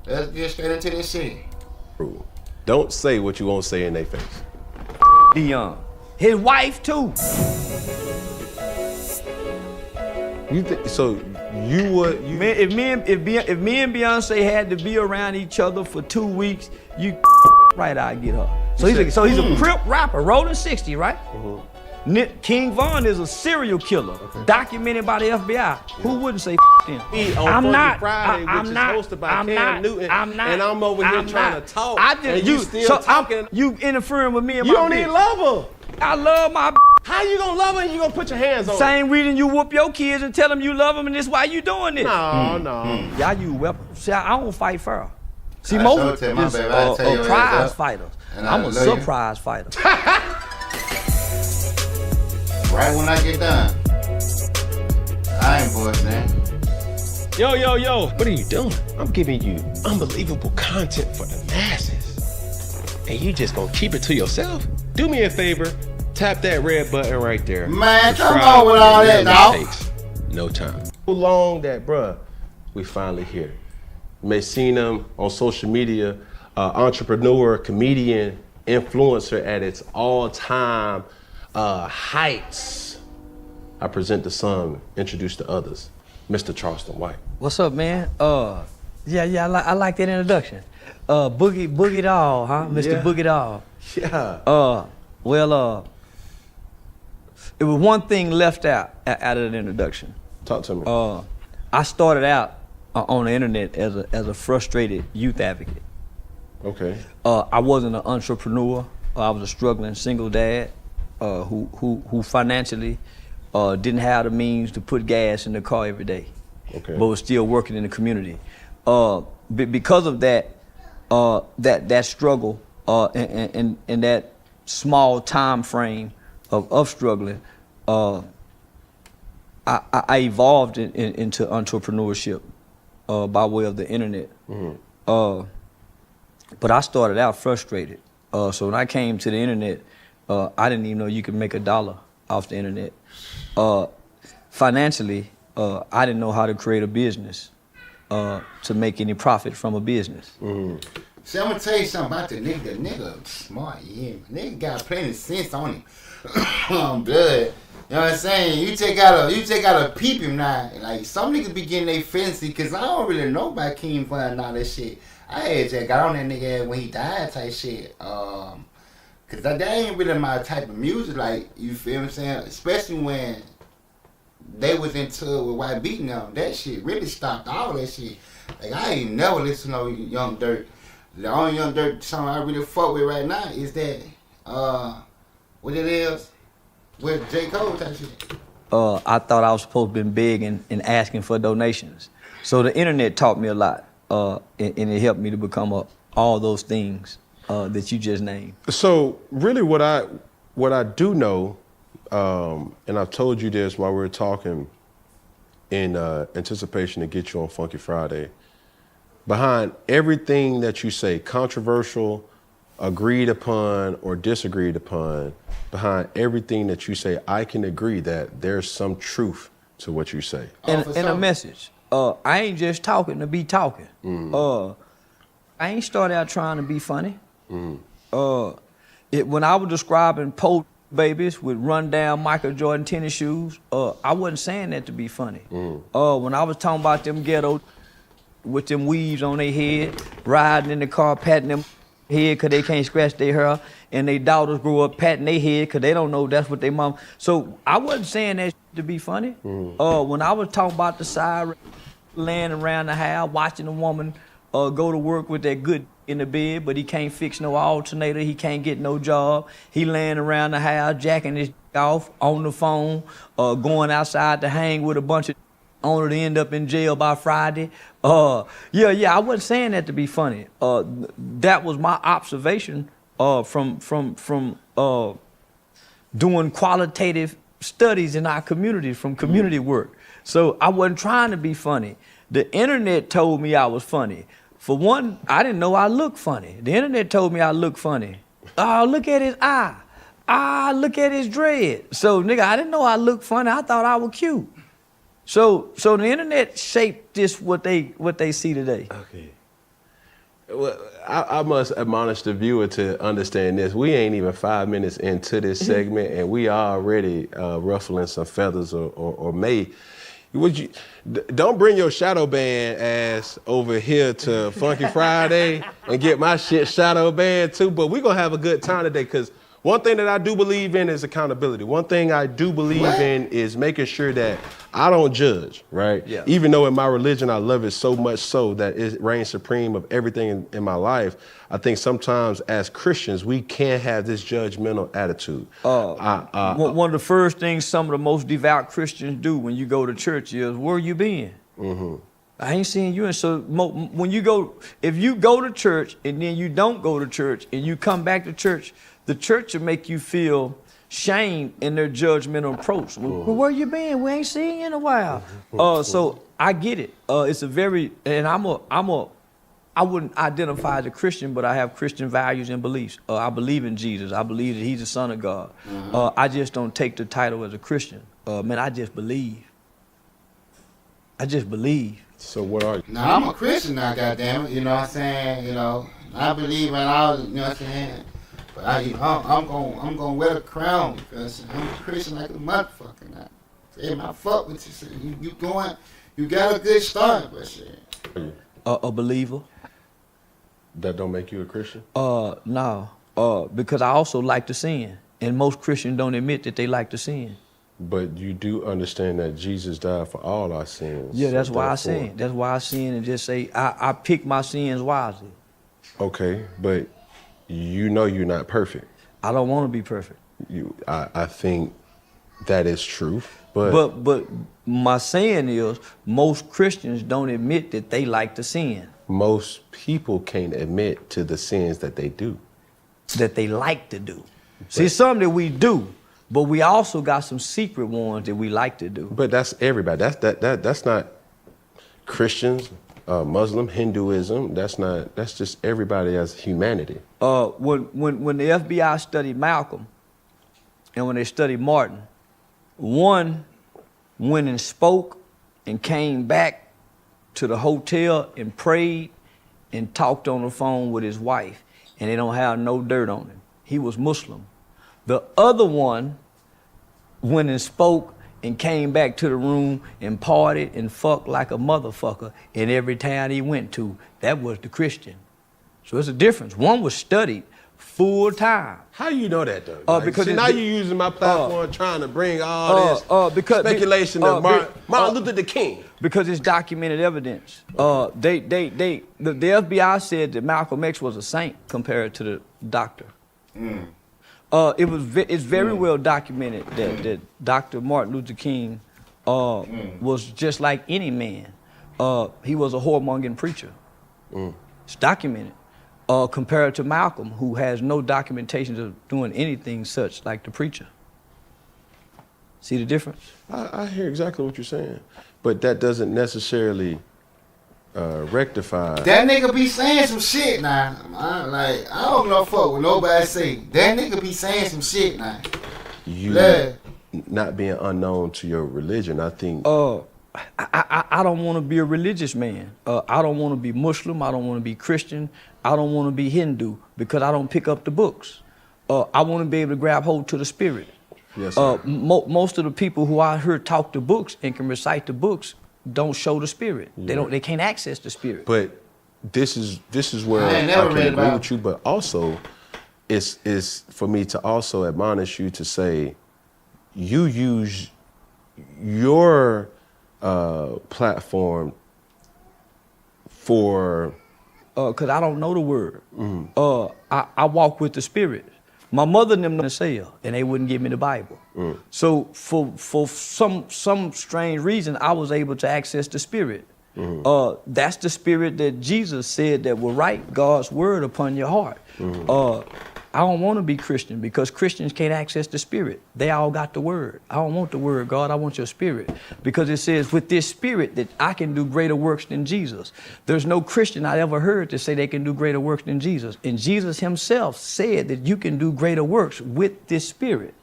Let's get straight into this shit. Don't say what you won't say in their face. Dion. His wife too. So you would Man, if me and Beyonce had to be around each other for 2 weeks, you right, I'd get her. So he's a Crip rapper, rolling 60, right? King Von is a serial killer, documented by the FBI. Who wouldn't say him? I'm not. Friday, which is hosted by Cam Newton, and I'm over here trying to talk. And you still talking. You interfering with me and you my don't bitch. even love her. I love my. How you gonna love her and you gonna put your hands on her? Same reason you whoop your kids and tell them you love them, and this why you doing this. No. Y'all use weapons. See, I don't fight fair. See, I most sure is prize fighters. I'm a surprise fighter. Right when I get done. I ain't boys, man. Yo, what are you doing? I'm giving you unbelievable content for the masses. And you just gonna keep it to yourself? Do me a favor, tap that red button right there. Man, come on with all that, dog. Takes no time. So long that, bruh, we finally here. You may seen him on social media, entrepreneur, comedian, influencer at its all-time heights. I present to some, introduce to others, Mr. Charleston White. What's up, man? I like that introduction. Boogie Doll, huh? Mr. Yeah. Boogie Doll. Yeah. It was one thing left out of the introduction. Talk to me. I started out on the internet as a frustrated youth advocate. Okay. I wasn't an entrepreneur. I was a struggling single dad who financially didn't have the means to put gas in the car every day, Okay. but was still working in the community. Because of that, that struggle and that small time frame of struggling, I evolved into entrepreneurship by way of the internet. But I started out frustrated. So when I came to the internet, I didn't even know you could make $1 off the internet. Financially, I didn't know how to create a business to make any profit from a business. See, I'm gonna tell you something about the nigga. The nigga smart, yeah. Nigga got plenty of sense on him. Blood. You know what I'm saying? You take out a peep him now. Like some niggas be getting they fancy, cause I don't really know about King Von and all that shit. I had just got on that nigga when he died type shit. Cause that ain't really my type of music. Like, you feel what I'm saying? Especially when they was into with White Beat now. That shit really stopped all that shit. Like, I ain't never listened to no Young Dirt. The only Young Dirt song I really fuck with right now is that, what it is, with J. Cole type shit. I thought I was supposed to be begging and asking for donations. So the internet taught me a lot, and it helped me to become all those things that you just named. So really what I do know, and I've told you this while we were talking in anticipation to get you on Funky Friday, behind everything that you say, controversial, agreed upon, or disagreed upon, behind everything that you say, I can agree that there's some truth to what you say. And a message. I ain't just talking to be talking. I ain't started out trying to be funny. When I was describing poor babies with run-down Michael Jordan tennis shoes, I wasn't saying that to be funny. When I was talking about them ghetto with them weaves on their head, riding in the car, patting them head because they can't scratch their hair, and their daughters grow up patting their head because they don't know that's what they mom. So I wasn't saying that to be funny. When I was talking about the siren laying around the house, watching a woman go to work with that good in the bed, but he can't fix no alternator, he can't get no job. He laying around the house, jacking his off on the phone, going outside to hang with a bunch of only to end up in jail by Friday. I wasn't saying that to be funny. That was my observation from doing qualitative studies in our community, from community work. So I wasn't trying to be funny. The internet told me I was funny. For one, I didn't know I looked funny. The internet told me I looked funny. Oh, look at his eye. Ah, look at his dread. So, nigga, I didn't know I looked funny. I thought I was cute. So the internet shaped this what they see today. Okay. Well, I must admonish the viewer to understand this. We ain't even 5 minutes into this segment, and we already ruffling some feathers or may. Don't bring your shadow band ass over here to Funky Friday and get my shit shadow band too. But we gonna have a good time today, because one thing that I do believe in is accountability. One thing I do believe in is making sure that I don't judge, right? Yeah. Even though in my religion I love it so much so that it reigns supreme of everything in my life, I think sometimes as Christians we can't have this judgmental attitude. One of the first things some of the most devout Christians do when you go to church is, where you been? Mm-hmm. I ain't seen you. And so when you go, if you go to church and then you don't go to church and you come back to church, the church will make you feel shame in their judgmental approach. Well, where you been? We ain't seen you in a while. So I get it. It's a very, and I wouldn't identify as a Christian, but I have Christian values and beliefs. I believe in Jesus. I believe that he's the Son of God. I just don't take the title as a Christian. Man, I just believe. I just believe. So what are you? Now, I'm a Christian now, goddammit. You know what I'm saying? You know, I believe in all, you know what I'm saying? But I'm gonna wear the crown because I'm a Christian like a motherfucker now. Hey, man, I fuck with you. So you got a good start, but shit. A believer. That don't make you a Christian? No. Because I also like to sin. And most Christians don't admit that they like to sin. But you do understand that Jesus died for all our sins. Yeah, that's why I sin. That's why I sin and just say, I pick my sins wisely. Okay, but you know you're not perfect. I don't want to be perfect. I think that is true, but my saying is, most Christians don't admit that they like to sin. Most people can't admit to the sins that they do. That they like to do. See, some that we do, but we also got some secret ones that we like to do. But that's everybody. That's not Christians, Muslim, Hinduism. That's just everybody as humanity. When the FBI studied Malcolm and when they studied Martin, one went and spoke and came back to the hotel and prayed and talked on the phone with his wife, and they don't have no dirt on him. He was Muslim. The other one went and spoke and came back to the room and partied and fucked like a motherfucker in every town he went to. That was the Christian. So it's a difference. One was studied full time. How you know that though? Because see, now you're using my platform trying to bring all this speculation of Martin Luther the King. Because it's documented evidence. The FBI said that Malcolm X was a saint compared to the doctor. It's very well documented that Dr. Martin Luther King was just like any man. He was a whoremongering preacher. It's documented. Compared to Malcolm, who has no documentation of doing anything such like the preacher. See the difference? I hear exactly what you're saying, but that doesn't necessarily rectify. That nigga be saying some shit now. I don't know fuck what nobody say. That nigga be saying some shit now. You not being unknown to your religion, I think. I don't want to be a religious man. I don't want to be Muslim. I don't want to be Christian. I don't want to be Hindu because I don't pick up the books. I want to be able to grab hold to the spirit. Yes, sir. Most of the people who I heard talk the books and can recite the books don't show the spirit. Yeah. They can't access the spirit. But this is where I can agree with you. But also, it's for me to also admonish you to say, you use your platform for. Cause I don't know the word. I walk with the spirit. My mother and them didn't sell, and they wouldn't give me the Bible. So for some strange reason, I was able to access the spirit. That's the spirit that Jesus said that will write God's word upon your heart. I don't want to be Christian because Christians can't access the spirit. They all got the word. I don't want the word, God. I want your spirit. Because it says with this spirit that I can do greater works than Jesus. There's no Christian I ever heard to say they can do greater works than Jesus. And Jesus himself said that you can do greater works with this spirit.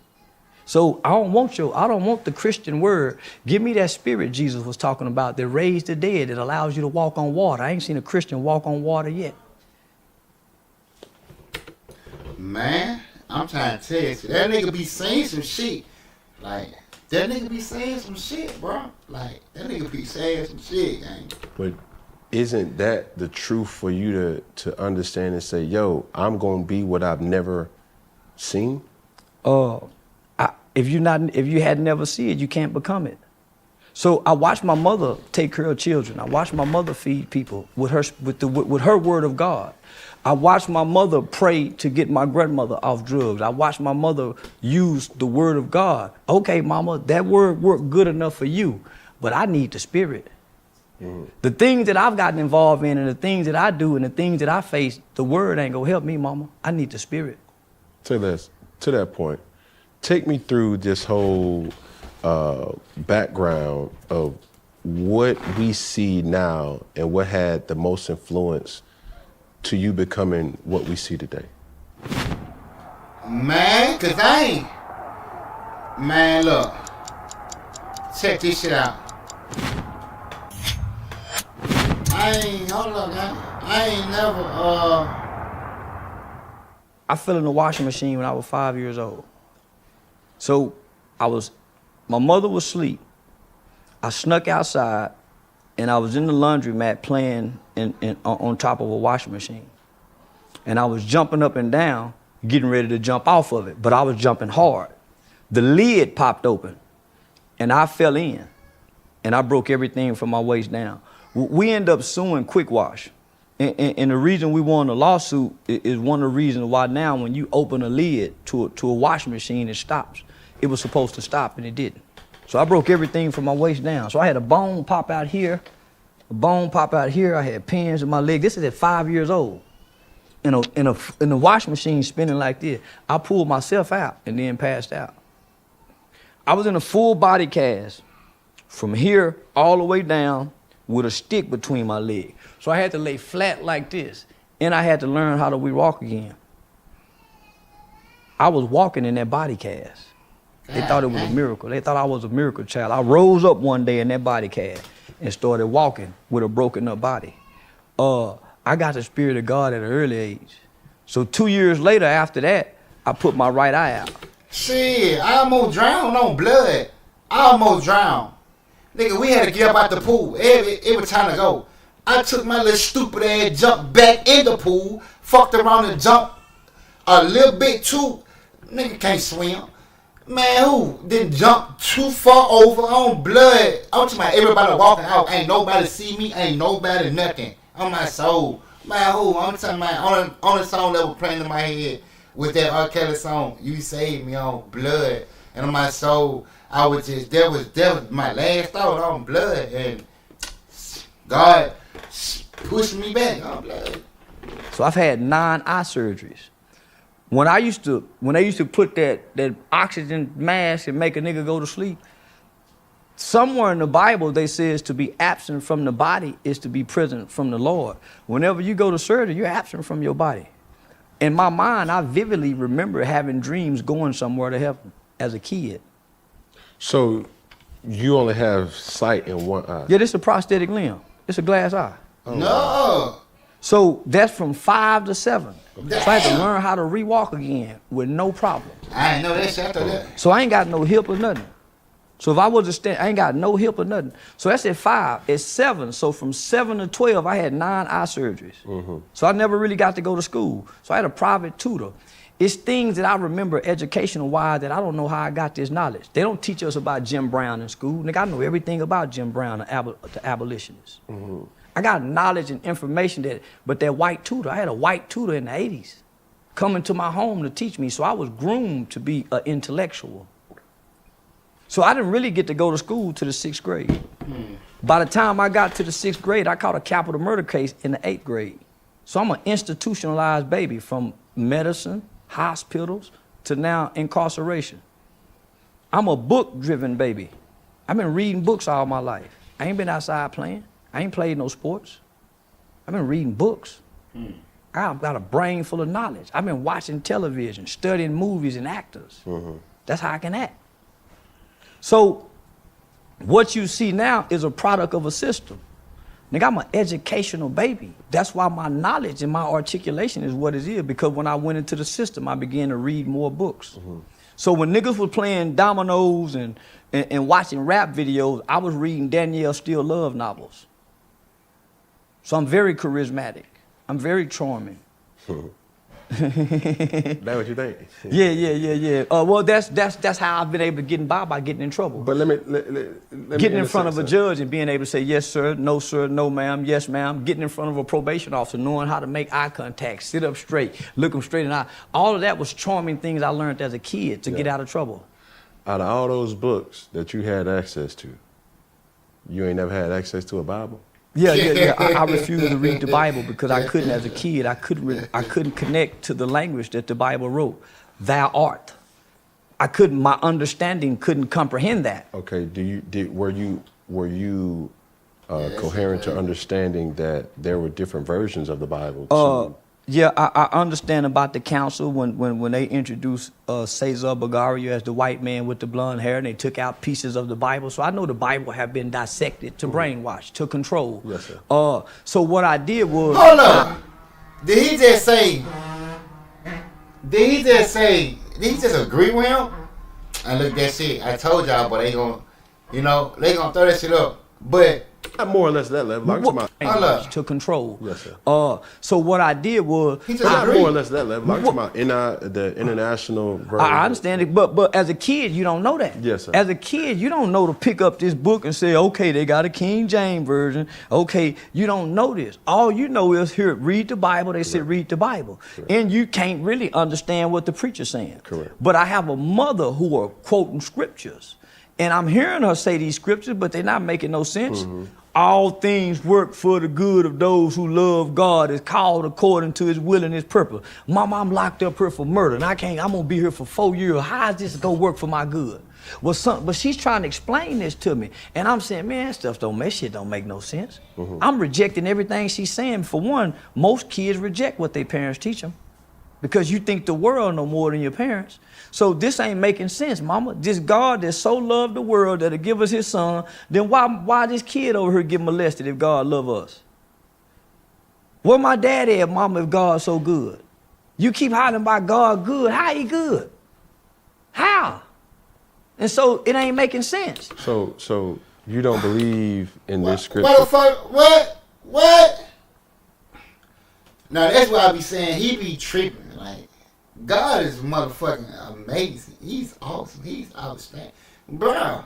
So I don't want the Christian word. Give me that spirit Jesus was talking about that raised the dead, that allows you to walk on water. I ain't seen a Christian walk on water yet. Man, I'm trying to tell you, that nigga be saying some shit. Like, that nigga be saying some shit, bro. Like, that nigga be saying some shit, gang. But isn't that the truth for you to understand and say, yo, I'm gonna be what I've never seen? If you had never seen it, you can't become it. So I watched my mother take care of children. I watched my mother feed people with her word of God. I watched my mother pray to get my grandmother off drugs. I watched my mother use the word of God. Okay, mama, that word worked good enough for you, but I need the spirit. The things that I've gotten involved in and the things that I do and the things that I face, the word ain't gonna help me, mama. I need the spirit. To that point, take me through this whole background of what we see now and what had the most influence to you becoming what we see today. Man, cause man, look, check this shit out. I fell in the washing machine when I was 5 years old. So my mother was asleep. I snuck outside and I was in the laundromat playing on top of a washing machine. And I was jumping up and down, getting ready to jump off of it, but I was jumping hard. The lid popped open and I fell in and I broke everything from my waist down. We ended up suing Quick Wash. And the reason we won the lawsuit is one of the reasons why now when you open a lid to a washing machine, it stops. It was supposed to stop and it didn't. So I broke everything from my waist down. So I had a bone pop out here, a bone pop out here. I had pins in my leg. This is at 5 years old. In the washing machine spinning like this. I pulled myself out and then passed out. I was in a full body cast from here all the way down with a stick between my legs. So I had to lay flat like this, and I had to learn how to walk again. I was walking in that body cast. They thought it was a miracle. They thought I was a miracle child. I rose up one day in that body cast and started walking with a broken up body. I got the Spirit of God at an early age. So 2 years later after that, I put my right eye out. Shit, I almost drowned on blood. I almost drowned. Nigga, we had to get up out the pool. It was time to go. I took my little stupid ass jump back in the pool, fucked around and jumped a little bit too. Nigga can't swim. Man, who didn't jump too far over on blood? I'm talking about everybody walking out. Ain't nobody see me. Ain't nobody nothing. On my soul. Man, who? I'm talking about on the song that was playing in my head with that R. Kelly song. You saved me on blood. And on my soul, I was just, that was my last thought on blood. And God pushed me back on blood. So I've had 9 eye surgeries. When they used to put that oxygen mask and make a nigga go to sleep, somewhere in the Bible they says to be absent from the body is to be present from the Lord. Whenever you go to surgery, you're absent from your body. In my mind, I vividly remember having dreams going somewhere to heaven as a kid. So you only have sight in one eye? Yeah, this is a prosthetic limb. It's a glass eye. Oh, no. So that's from 5 to 7. Damn. So I had to learn how to re-walk again with no problem. I ain't know that shit after that. So I ain't got no hip or nothing. So if I was to stand, I ain't got no hip or nothing. So that's at 5. At 7, so from 7 to 12, I had 9 eye surgeries. Mm-hmm. So I never really got to go to school. So I had a private tutor. It's things that I remember educational-wise that I don't know how I got this knowledge. They don't teach us about Jim Brown in school. Nigga, I know everything about Jim Brown, the abolitionists. Mm-hmm. I got knowledge and information but that white tutor, I had a white tutor in the 80s coming to my home to teach me. So I was groomed to be an intellectual. So I didn't really get to go to school to the 6th grade. By the time I got to the 6th grade, I caught a capital murder case in the 8th grade. So I'm an institutionalized baby from medicine, hospitals, to now incarceration. I'm a book-driven baby. I've been reading books all my life. I ain't been outside playing. I ain't played no sports. I've been reading books. I've got a brain full of knowledge. I've been watching television, studying movies and actors. Mm-hmm. That's how I can act. So what you see now is a product of a system. Nigga, I'm an educational baby. That's why my knowledge and my articulation is what it is, because when I went into the system, I began to read more books. So when niggas was playing dominoes and watching rap videos, I was reading Danielle Steele Love novels. So I'm very charismatic. I'm very charming. That's what you think? Yeah. Well, that's how I've been able to get by getting in trouble. But let me getting in front of a judge and being able to say yes sir, no ma'am, yes ma'am. Getting in front of a probation officer, knowing how to make eye contact, sit up straight, look them straight in the eye. All of that was charming things I learned as a kid to get out of trouble. Out of all those books that you had access to, you ain't never had access to a Bible? Yeah. I refused to read the Bible because I couldn't, as a kid, I couldn't connect to the language that the Bible wrote. Thou art. My understanding couldn't comprehend that. Okay, were you coherent to understanding that there were different versions of the Bible? Yeah, I understand about the council when they introduced Cesar Bagario as the white man with the blonde hair, and they took out pieces of the Bible. So I know the Bible have been dissected to brainwash, to control. Yes, sir. So what I did was... Hold up. Did he just agree with him? And look, that shit, I told y'all, but they gonna throw that shit up. But... Not more or less that level. To control. Yes, sir. So what I did was... Not more or less that level. I'm talking about the international version. I understand it, but as a kid, you don't know that. Yes, sir. As a kid, you don't know to pick up this book and say, okay, they got a King James version. Okay, you don't know this. All you know is, here, read the Bible. They said, read the Bible. Correct. And you can't really understand what the preacher's saying. Correct. But I have a mother who are quoting scriptures. And I'm hearing her say these scriptures, but they're not making no sense. All things work for the good of those who love God, is called according to his will and his purpose. Mama, I'm locked up here for murder, and I'm gonna be here for 4 years. How is this gonna work for my good? But she's trying to explain this to me, and I'm saying, man, shit don't make no sense. I'm rejecting everything she's saying. For one, most kids reject what their parents teach them, because you think the world know more than your parents. So this ain't making sense, mama. This God that so loved the world that'll give us his son, then why this kid over here get molested if God love us? Where my daddy at, mama, if God's so good? You keep hollering about God good. How he good? How? And so it ain't making sense. So you don't believe in this scripture? Motherfucker, what? Now that's why I be saying he be tripping. Like, God is motherfucking amazing. He's awesome. He's outstanding. Bro,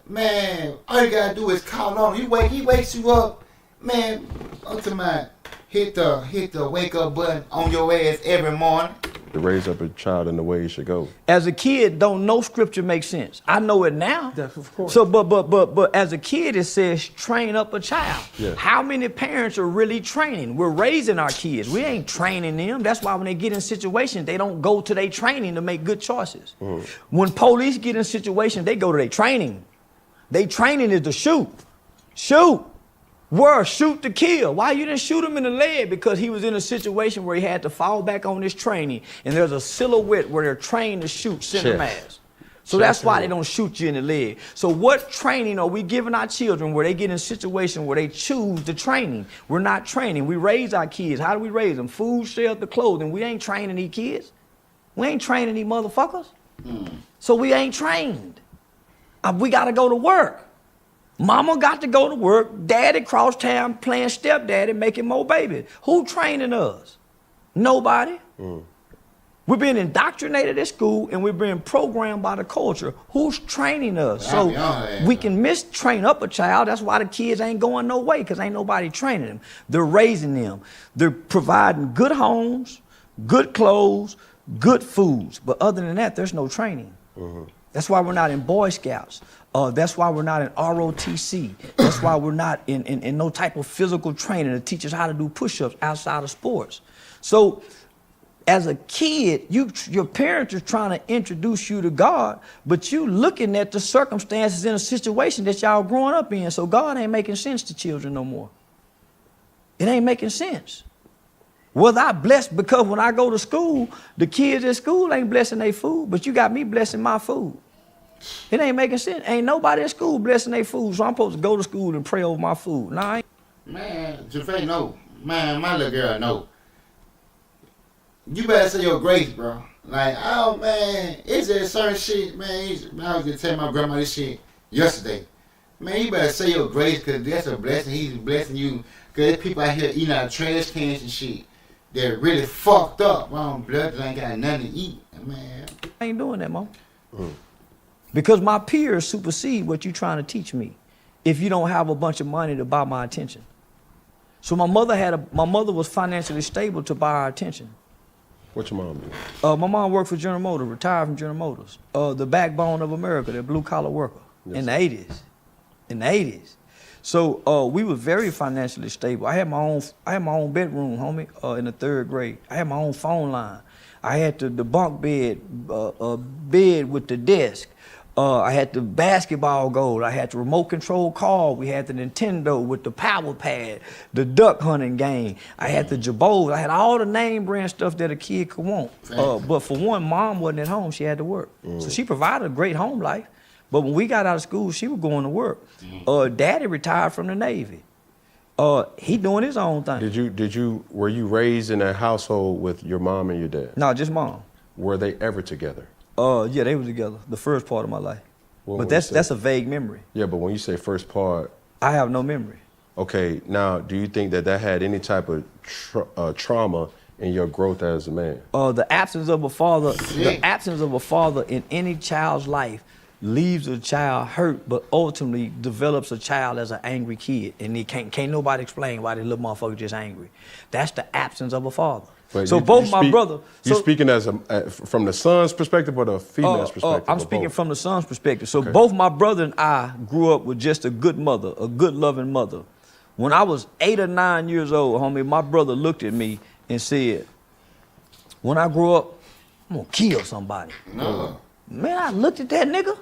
man, all you gotta do is call on him. He wakes you up, man, up to my hit the wake up button on your ass every morning. To raise up a child in the way he should go. As a kid, don't know scripture makes sense. I know it now. Yes, of course. So, but as a kid, it says train up a child. Yeah. How many parents are really training? We're raising our kids. We ain't training them. That's why when they get in situations, they don't go to their training to make good choices. When police get in situations, they go to their training. Their training is to shoot. Shoot. Where? Shoot to kill. Why you didn't shoot him in the leg? Because he was in a situation where he had to fall back on his training, and there's a silhouette where they're trained to shoot center mass. So that's why they don't shoot you in the leg. So what training are we giving our children where they get in a situation where they choose the training? We're not training. We raise our kids. How do we raise them? Food, shelter, clothing. We ain't training these kids. We ain't training these motherfuckers. So we ain't trained. We got to go to work. Mama got to go to work. Daddy cross town playing stepdaddy, making more babies. Who training us? Nobody. We're being indoctrinated at school, and we're being programmed by the culture. Who's training us? So we can mistrain up a child. That's why the kids ain't going no way, because ain't nobody training them. They're raising them. They're providing good homes, good clothes, good foods. But other than that, there's no training. That's why we're not in Boy Scouts. That's why we're not in ROTC. That's why we're not in no type of physical training to teach us how to do push-ups outside of sports. So as a kid, your parents are trying to introduce you to God, but you looking at the circumstances in a situation that y'all growing up in. So God ain't making sense to children no more. It ain't making sense. Was I blessed because when I go to school, the kids at school ain't blessing their food, but you got me blessing my food. It ain't making sense. Ain't nobody at school blessing their food, so I'm supposed to go to school and pray over my food. Nah, Man, Javay, no. Man, my little girl, no. You better say your grace, bro. Like, oh, man, it's just certain shit, man. I was just telling my grandma this shit yesterday. Man, you better say your grace, because that's a blessing. He's blessing you. Because there's people out here eating out of trash cans and shit. They're really fucked up. Blood that ain't got nothing to eat, man. I ain't doing that, Mom. Because my peers supersede what you trying to teach me if you don't have a bunch of money to buy my attention. So my mother was financially stable to buy our attention. What your mom do? My mom worked for General Motors, retired from General Motors. The backbone of America, the blue collar worker in the 80s. In the 80s. So we were very financially stable. I had my own bedroom, homie, in the 3rd grade. I had my own phone line. I had the bunk bed, bed with the desk. I had the basketball goal. I had the remote control car. We had the Nintendo with the power pad, the duck hunting game. I had the Jabos. I had all the name brand stuff that a kid could want. But for one, Mom wasn't at home. She had to work. So she provided a great home life. But when we got out of school, she was going to work. Daddy retired from the Navy. He doing his own thing. Were you raised in a household with your mom and your dad? No, just Mom. Were they ever together? Yeah, they were together the first part of my life. But that's a vague memory. Yeah, but when you say first part, I have no memory. Okay, now do you think that had any type of trauma in your growth as a man? The absence of a father in any child's life leaves a child hurt, but ultimately develops a child as an angry kid, and he can't nobody explain why the little motherfucker just angry. That's the absence of a father. But so my brother. You speaking as from the son's perspective or the female's perspective? I'm speaking from the son's perspective. So both my brother and I grew up with just a good mother, a good loving mother. When I was 8 or 9 years old, homie, my brother looked at me and said, "When I grow up, I'm gonna kill somebody." No. Man, I looked at that nigga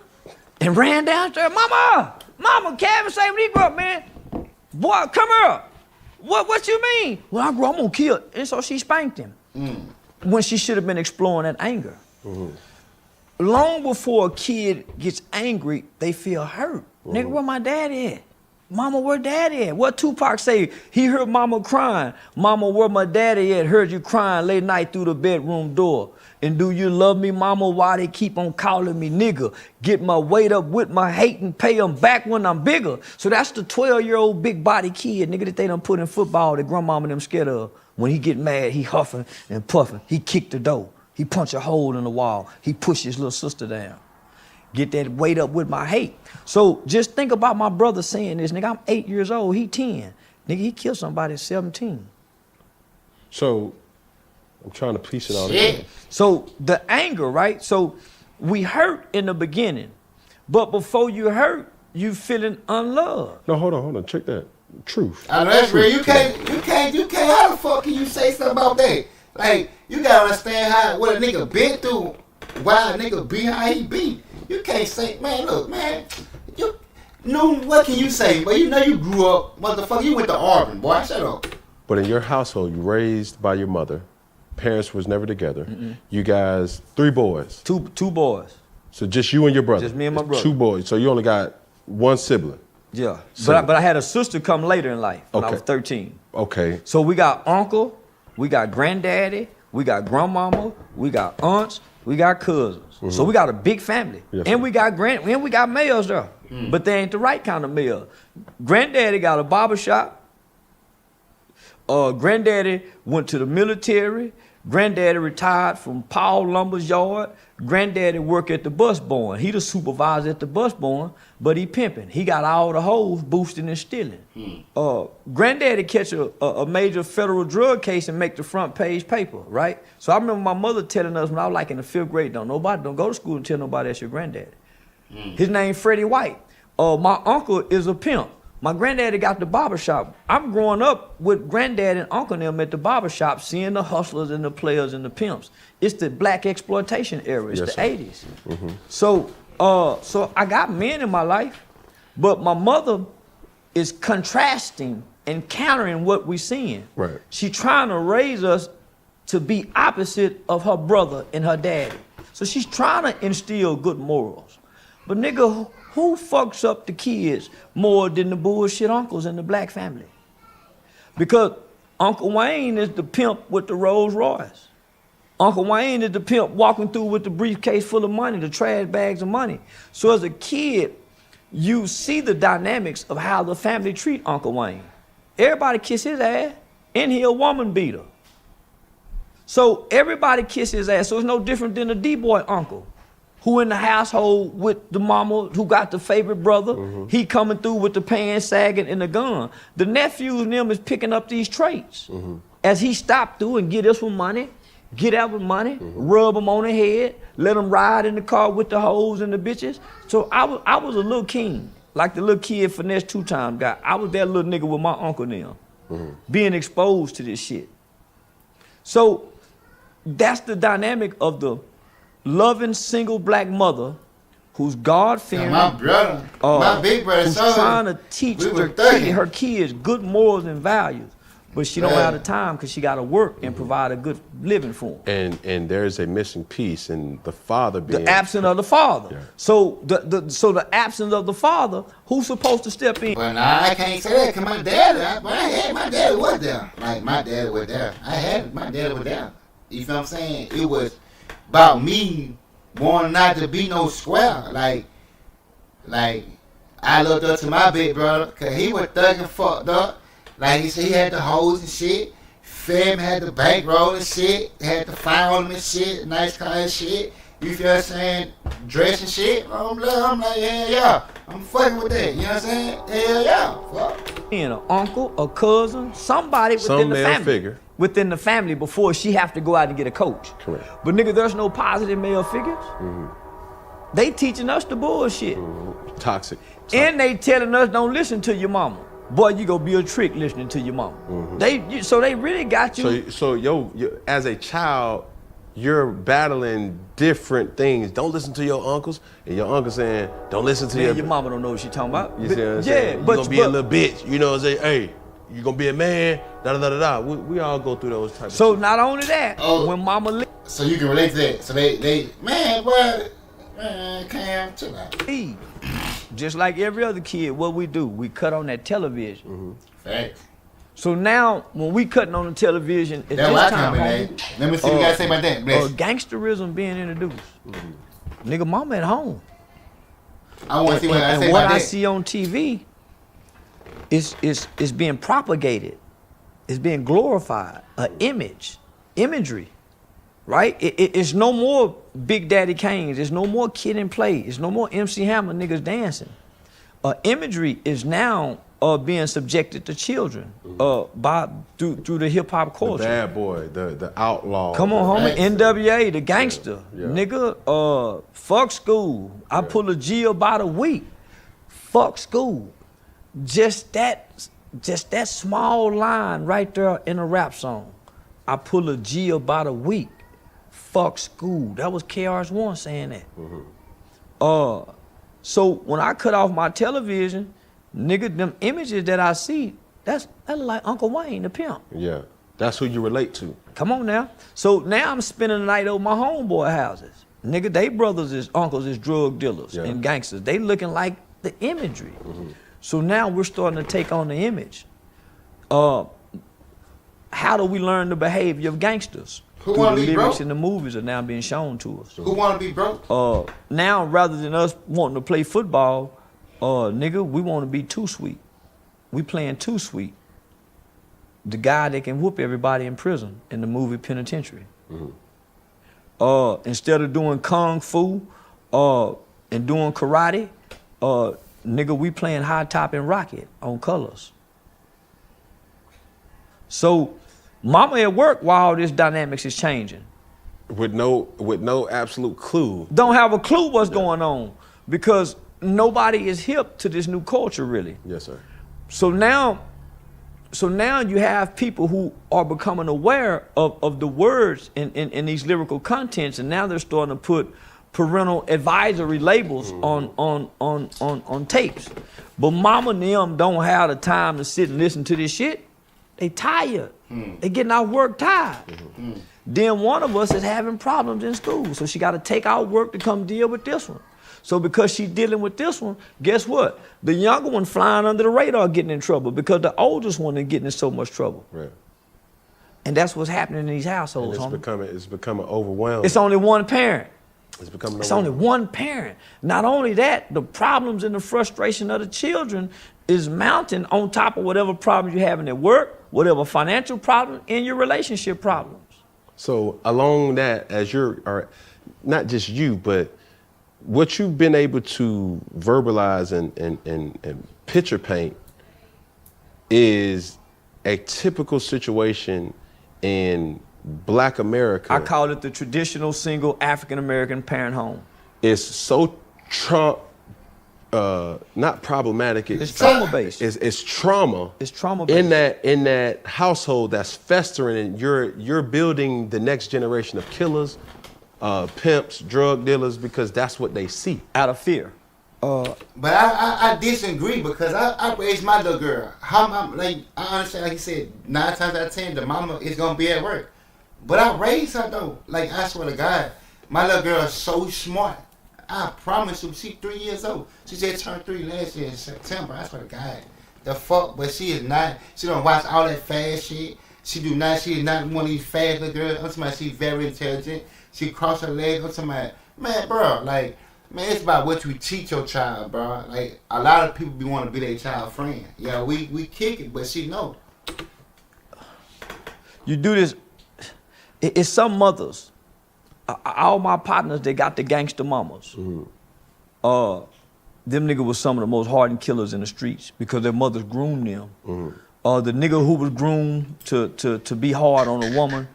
and ran downstairs. Mama, Kevin, say when he grew up, man. Boy, come here. What you mean? When I grow up, I'm gonna kill. And so she spanked him. When she should have been exploring that anger. Long before a kid gets angry, they feel hurt. Nigga, where my daddy at? Mama, where daddy at? What Tupac say? He heard mama crying. Mama, where my daddy at? Heard you crying late night through the bedroom door. And do you love me, mama? Why they keep on calling me nigga? Get my weight up with my hate and pay them back when I'm bigger. So that's the 12-year-old big body kid, nigga, that they done put in football that grandmama and them scared of. When he get mad, he huffing and puffing. He kick the door. He punch a hole in the wall. He push his little sister down. Get that weight up with my hate. So just think about my brother saying this, nigga, I'm 8 years old, he 10. Nigga, he killed somebody at 17. So I'm trying to piece it all together. So the anger, right? So we hurt in the beginning, but before you hurt, you feeling unloved. No, hold on. Check that. Truth. I know that's real. You can't. How the fuck can you say something about that? Like, you gotta understand what a nigga been through, why a nigga be how he be. You can't say, man, look, man, what can you say? Well, you know you grew up, motherfucker, you went to Auburn, boy, shut up. But in your household, you raised by your mother, parents was never together. You guys, 3 boys. Two boys. So just you and your brother. Just me and my brother. 2 boys, so you only got 1 sibling. Yeah, so, but I had a sister come later in life when I was 13. Okay. So we got uncle, we got granddaddy, we got grandmama, we got aunts, we got cousins. So we got a big family. Yes, and we got males there. But they ain't the right kind of male. Granddaddy got a barber shop. Granddaddy went to the military. Granddaddy retired from Paul Lumber's yard. Granddaddy work at the bus barn. He the supervisor at the bus barn, but he pimping. He got all the hoes boosting and stealing. Granddaddy catch a major federal drug case and make the front page paper, right? So I remember my mother telling us when I was like in the 5th grade, don't go to school and tell nobody that's your granddaddy. His name Freddie White. My uncle is a pimp. My granddaddy got the barbershop. I'm growing up with granddad and uncle and them at the barbershop, seeing the hustlers and the players and the pimps. It's the black exploitation era. It's the 80s. So I got men in my life, but my mother is contrasting and countering what we're seeing. Right. She trying to raise us to be opposite of her brother and her daddy. So she's trying to instill good morals. But nigga, who fucks up the kids more than the bullshit uncles in the black family? Because Uncle Wayne is the pimp with the Rolls Royce. Uncle Wayne is the pimp walking through with the briefcase full of money, the trash bags of money. So as a kid, you see the dynamics of how the family treat Uncle Wayne. Everybody kiss his ass, and he a woman beater. So everybody kiss his ass. So it's no different than a D-boy uncle who in the household with the mama who got the favorite brother. He coming through with the pants sagging and the gun. The nephews and them is picking up these traits. As he stopped through and get this one money, get that one money, rub them on the head, let them ride in the car with the hoes and the bitches. So I was a little king, like the little kid Finesse 2-time guy. I was that little nigga with my uncle now, being exposed to this shit. So that's the dynamic of the loving single black mother who's God-fearing. My brother, my big brother, who's trying to teach her kids good morals and values. But she don't have the time because she got to work and provide a good living for them. And there's a missing piece in the father being the absence of the father. Yeah. So the absence of the father, who's supposed to step in? Well, nah, I can't say that because my dad, my dad was there. Like my dad was there. My dad was there. You feel what I'm saying? It was about me wanting not to be no square. Like I looked up to my big brother because he was thugging fucked up. Like he said, he had the hoes and shit. Fam had the bankroll and shit. Had the firearm and shit. Nice car and shit. You feel what I'm saying? Dress and shit. I'm like, yeah. I'm fucking with that. You know what I'm saying? Hell yeah. Fuck. Being an uncle, a cousin, somebody within the family. Figure. Within the family before she have to go out and get a coach. Correct. But nigga, there's no positive male figures. They teaching us the bullshit. Toxic. And they telling us don't listen to your mama. Boy, you gonna be a trick listening to your mama. So they really got you. So as a child, you're battling different things. Don't listen to your uncles, and your uncle saying, don't listen to your mama don't know what she talking about. You see what I'm saying? You're gonna be a little bitch. You know what I'm saying? Hey, you gonna be a man, da-da-da-da-da. We all go through those types of So not only that, when mama so you can relate to that. So they man, boy, Cam, chill out. Just like every other kid, what we do, we cut on that television. Facts. So now, when we cutting on the television, it's that's this time, homie, let me see what you gotta say about that. Gangsterism being introduced. Nigga, mama at home. I want to see what I say and what about I that. see on TV is being propagated. It's being glorified. Imagery. Right? It's no more Big Daddy Kane's. It's no more Kid and Play. It's no more MC Hammer niggas dancing. Imagery is now being subjected to children through the hip hop culture. The bad boy, the outlaw. Come on, homie. NWA, the gangster. Yeah. Nigga, fuck school. I pull a G about a week. Fuck school. Just that small line right there in a rap song. I pull a G about a week. Fuck school. That was KRS-One saying that. So when I cut off my television, nigga, them images that I see, that look like Uncle Wayne, the pimp. Yeah, that's who you relate to. Come on now. So now I'm spending the night over my homeboy houses. Nigga, they uncles is drug dealers and gangsters. They looking like the imagery. So now we're starting to take on the image. How do we learn the behavior of gangsters? Who want to be lyrics broke? in the movies are now being shown to us. Who want to be broke? Now, rather than us wanting to play football, nigga, we want to be too sweet. We playing too sweet. The guy that can whoop everybody in prison in the movie Penitentiary. Instead of doing kung fu and doing karate, nigga, we playing high top and rocket on Colors. So, mama at work while all this dynamics is changing. With no absolute clue. Don't have a clue what's going on because nobody is hip to this new culture really. Yes, sir. So now you have people who are becoming aware of the words in these lyrical contents, and now they're starting to put parental advisory labels on tapes. But mama and them don't have the time to sit and listen to this shit. They tired. They getting off work tired. Then one of us is having problems in school, so she got to take out work to come deal with this one. So because she's dealing with this one, guess what? The younger one flying under the radar getting in trouble because the oldest one is getting in so much trouble. Right. And that's what's happening in these households, And homie. it's becoming overwhelming. It's only one parent. It's only one parent. Not only that, the problems and the frustration of the children is mounting on top of whatever problems you're having at work, whatever financial problem, and your relationship problems. So along that, as or not just you, but what you've been able to verbalize and picture paint is a typical situation in Black America. I call it the traditional single African-American parent home. It's so not problematic. It's trauma-based. It's trauma. It's trauma-based. In that household that's festering, and you're building the next generation of killers, pimps, drug dealers, because that's what they see. Out of fear. But I disagree because I raised my little girl. I understand, like you said, 9 times out of 10, the mama is gonna be at work. But I raised her though. Like, I swear to God, my little girl is so smart. I promise you, she's 3 years old. She just turned 3 last year in September. I swear to God. The fuck, but she is not. She don't watch all that fast shit. She is not one of these fast little girls. I'm talking about she's very intelligent. She cross her legs. I'm talking about, man, bro, like, man, it's about what you teach your child, bro. Like, a lot of people be want to be their child friend. Yeah, we kick it, but she know. You do this. It's some mothers. All my partners, they got the gangster mamas. Mm-hmm. Them niggas was some of the most hardened killers in the streets because their mothers groomed them. Mm-hmm. The nigga who was groomed to be hard on a woman,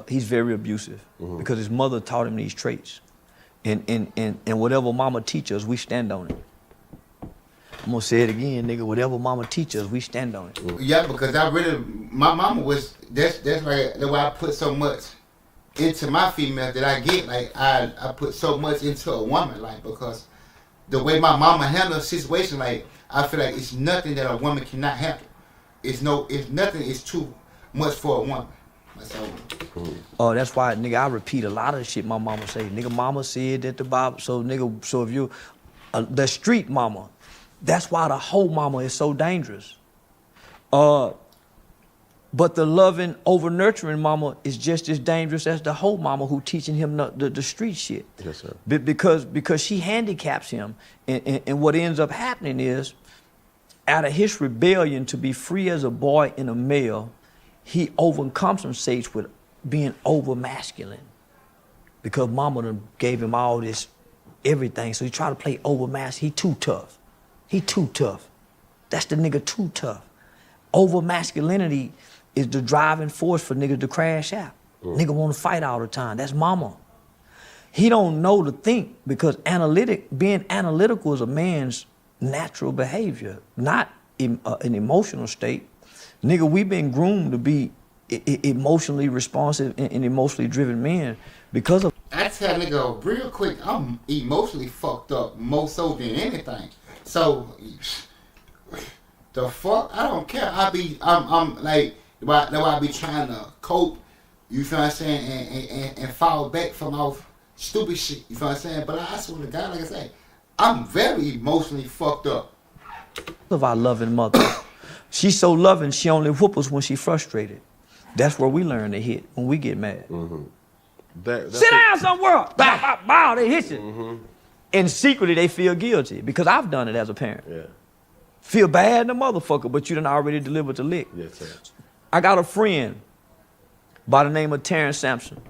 he's very abusive because his mother taught him these traits. And whatever mama teaches, we stand on it. I'm gonna say it again, nigga. Whatever mama teaches, we stand on it. Yeah, because my mama was, that's why I put so much into my female that I get. Like, I put so much into a woman, like, because the way my mama handles a situation, like, I feel like it's nothing that a woman cannot handle. It's nothing is too much for a woman. Oh, that's why, nigga, I repeat a lot of the shit my mama say. Nigga, mama said that the Bible, so nigga, so if you, the street mama, that's why the whole mama is so dangerous. But the loving, over-nurturing mama is just as dangerous as the whole mama who teaching him the street shit. Yes, sir. Because she handicaps him. And what ends up happening is, out of his rebellion to be free as a boy and a male, he overcompensates with being over-masculine. Because mama done gave him all this, everything. So he try to play over-masculine. He too tough. He too tough. That's the nigga too tough. Over-masculinity is the driving force for niggas to crash out. Nigga want to fight all the time. That's mama. He don't know to think because being analytical is a man's natural behavior, not an emotional state. Nigga, we been groomed to be emotionally responsive and emotionally driven men because of. I tell nigga real quick, I'm emotionally fucked up more so than anything. So the fuck, I don't care. I'm like, that's why I be trying to cope. You feel what I'm saying, and fall back from off stupid shit. You feel what I'm saying. But I swear to God, like I say, I'm very emotionally fucked up. Of our loving mother. She's so loving, she only whoop us when she frustrated. That's where we learn to hit, when we get mad. Mm-hmm. Sit down somewhere! Bow, bow, bow, they hit you. Mm-hmm. And secretly, they feel guilty, because I've done it as a parent. Yeah. Feel bad in the motherfucker, but you done already delivered the lick. Yes, sir. I got a friend by the name of Terrence Sampson.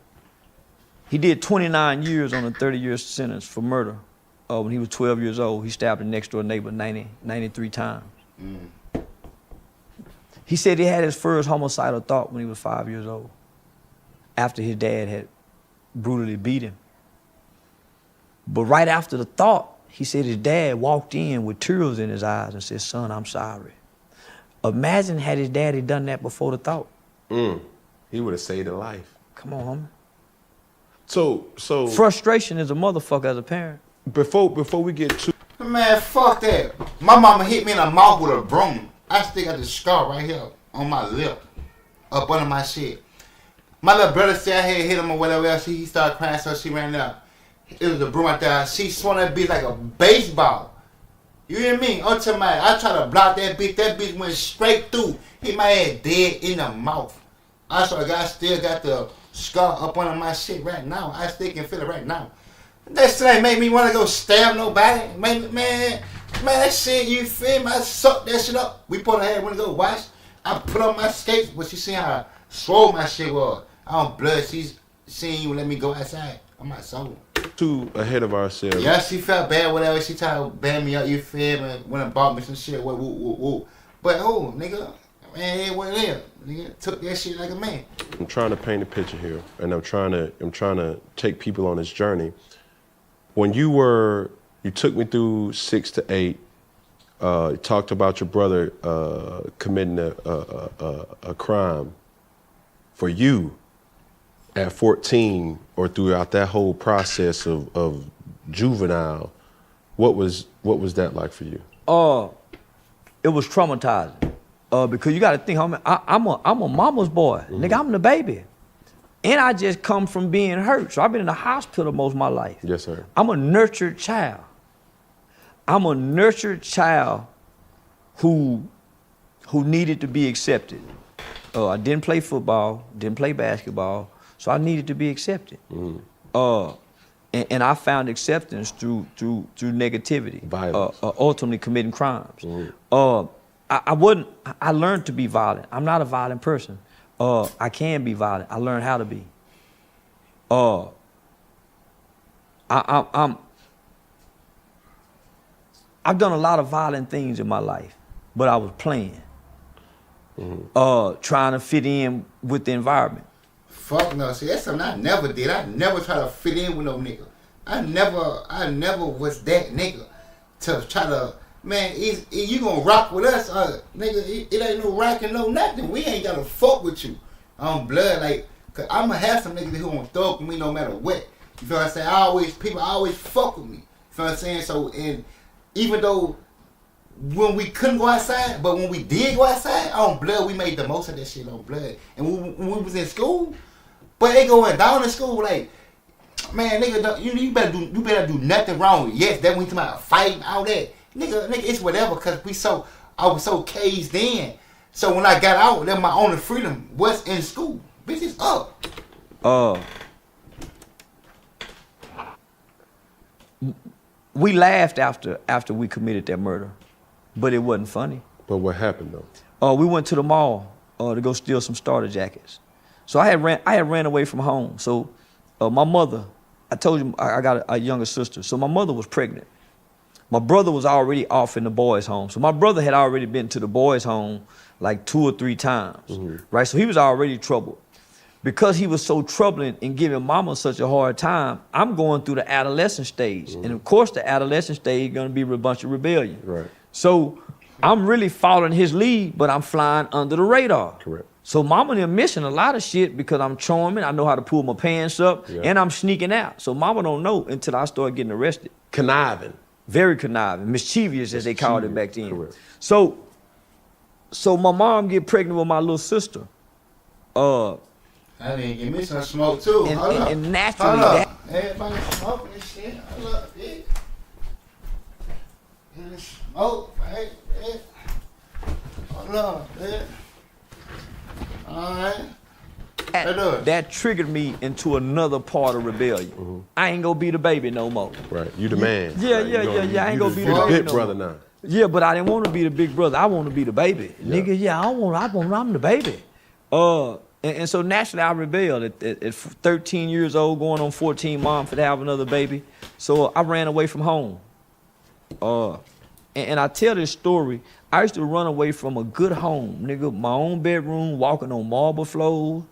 He did 29 years on a 30-year sentence for murder. When he was 12 years old, he stabbed a next-door neighbor 93 times. Mm. He said he had his first homicidal thought when he was 5 years old, after his dad had brutally beat him. But right after the thought, he said his dad walked in with tears in his eyes and said, "Son, I'm sorry." Imagine had his daddy done that before the thought. He would have saved a life. Come on, homie. So frustration is a motherfucker as a parent. Before we get to man, fuck that. My mama hit me in the mouth with a broom. I still got the scar right here on my lip, up under my shit. My little brother said I had hit him or whatever else. He started crying, so she ran out. It was a broom out there. She swung that bitch like a baseball. You hear me? I'm talking about, I try to block that bitch. That bitch went straight through. Hit my head dead in the mouth. I swear to God, I still got the scar up under my shit right now. I still can feel it right now. That shit ain't make me want to go stab nobody. Man, that shit, you feel me? I sucked that shit up. We put her head when to go wash. I put on my skates, but she seen how swole my shit was. I don't blood. She's seen you let me go outside. I'm not sober. Too ahead of ourselves. Yeah, she felt bad, whatever. She tried to ban me up, you feel me? Went and bought me some shit. Woo. But, nigga, man, what it is. Nigga, took that shit like a man. I'm trying to paint a picture here, and I'm trying to take people on this journey. When you took me through 6 to 8. You talked about your brother committing a crime for you at 14, or throughout that whole process of juvenile. What was that like for you? It was traumatizing. Because you got to think, I'm a mama's boy. Mm-hmm. Nigga, I'm the baby. And I just come from being hurt. So I've been in the hospital most of my life. Yes, sir. I'm a nurtured child. I'm a nurtured child who needed to be accepted. I didn't play football, didn't play basketball, so I needed to be accepted. Mm-hmm. And I found acceptance through negativity, violence, ultimately committing crimes. Mm-hmm. I learned to be violent. I'm not a violent person. I can be violent. I learned how to be. I've done a lot of violent things in my life, but I was playing. Mm-hmm. Trying to fit in with the environment. Fuck no. See, that's something I never did. I never try to fit in with no nigga. I never was that nigga to try to, man, you gonna rock with us, nigga, it ain't no rockin', no nothing. We ain't gotta fuck with you on blood, like, cause I'ma have some niggas who gonna thug with me no matter what. You feel what I'm saying? People always fuck with me. You feel what I'm saying? So, and even though when we couldn't go outside, but when we did go outside, on blood, we made the most of that shit on blood. And when we was in school, but they going down in school, like, man, nigga, you better do nothing wrong. Yes, that when you talking about fighting, all that. Nigga, it's whatever, cause I was so caged in. So when I got out, then my only freedom was in school. Bitch, it's up. We laughed after we committed that murder, but it wasn't funny. But what happened though? We went to the mall to go steal some starter jackets. So I had ran away from home. So my mother, I told you I got a younger sister. So my mother was pregnant. My brother was already off in the boys' home. So my brother had already been to the boys' home like 2 or 3 times, mm-hmm. right? So he was already troubled. Because he was so troubling and giving mama such a hard time, I'm going through the adolescent stage. Mm-hmm. And of course the adolescent stage is gonna be a bunch of rebellion. Right. So I'm really following his lead, but I'm flying under the radar. Correct. So mama and them missing a lot of shit because I'm charming, I know how to pull my pants up, and I'm sneaking out. So mama don't know until I start getting arrested. Conniving. Very conniving, mischievous as they called it back then. Correct. So my mom get pregnant with my little sister. I didn't give me some smoke too. And naturally that. Everybody smoking this shit. Hold up, yeah. Get this smoke, right? Yeah. Hold up, yeah. All right. That triggered me into another part of rebellion. Mm-hmm. I ain't gonna be the baby no more. Right, you the man. Yeah, right. I ain't gonna be the baby big no brother more. Now. Yeah, but I didn't want to be the big brother. I want to be the baby. Yeah. Nigga, I'm the baby. And so naturally I rebelled at 13 years old, going on 14, mom for to have another baby. So I ran away from home. And I tell this story, I used to run away from a good home, nigga, my own bedroom, walking on marble floors,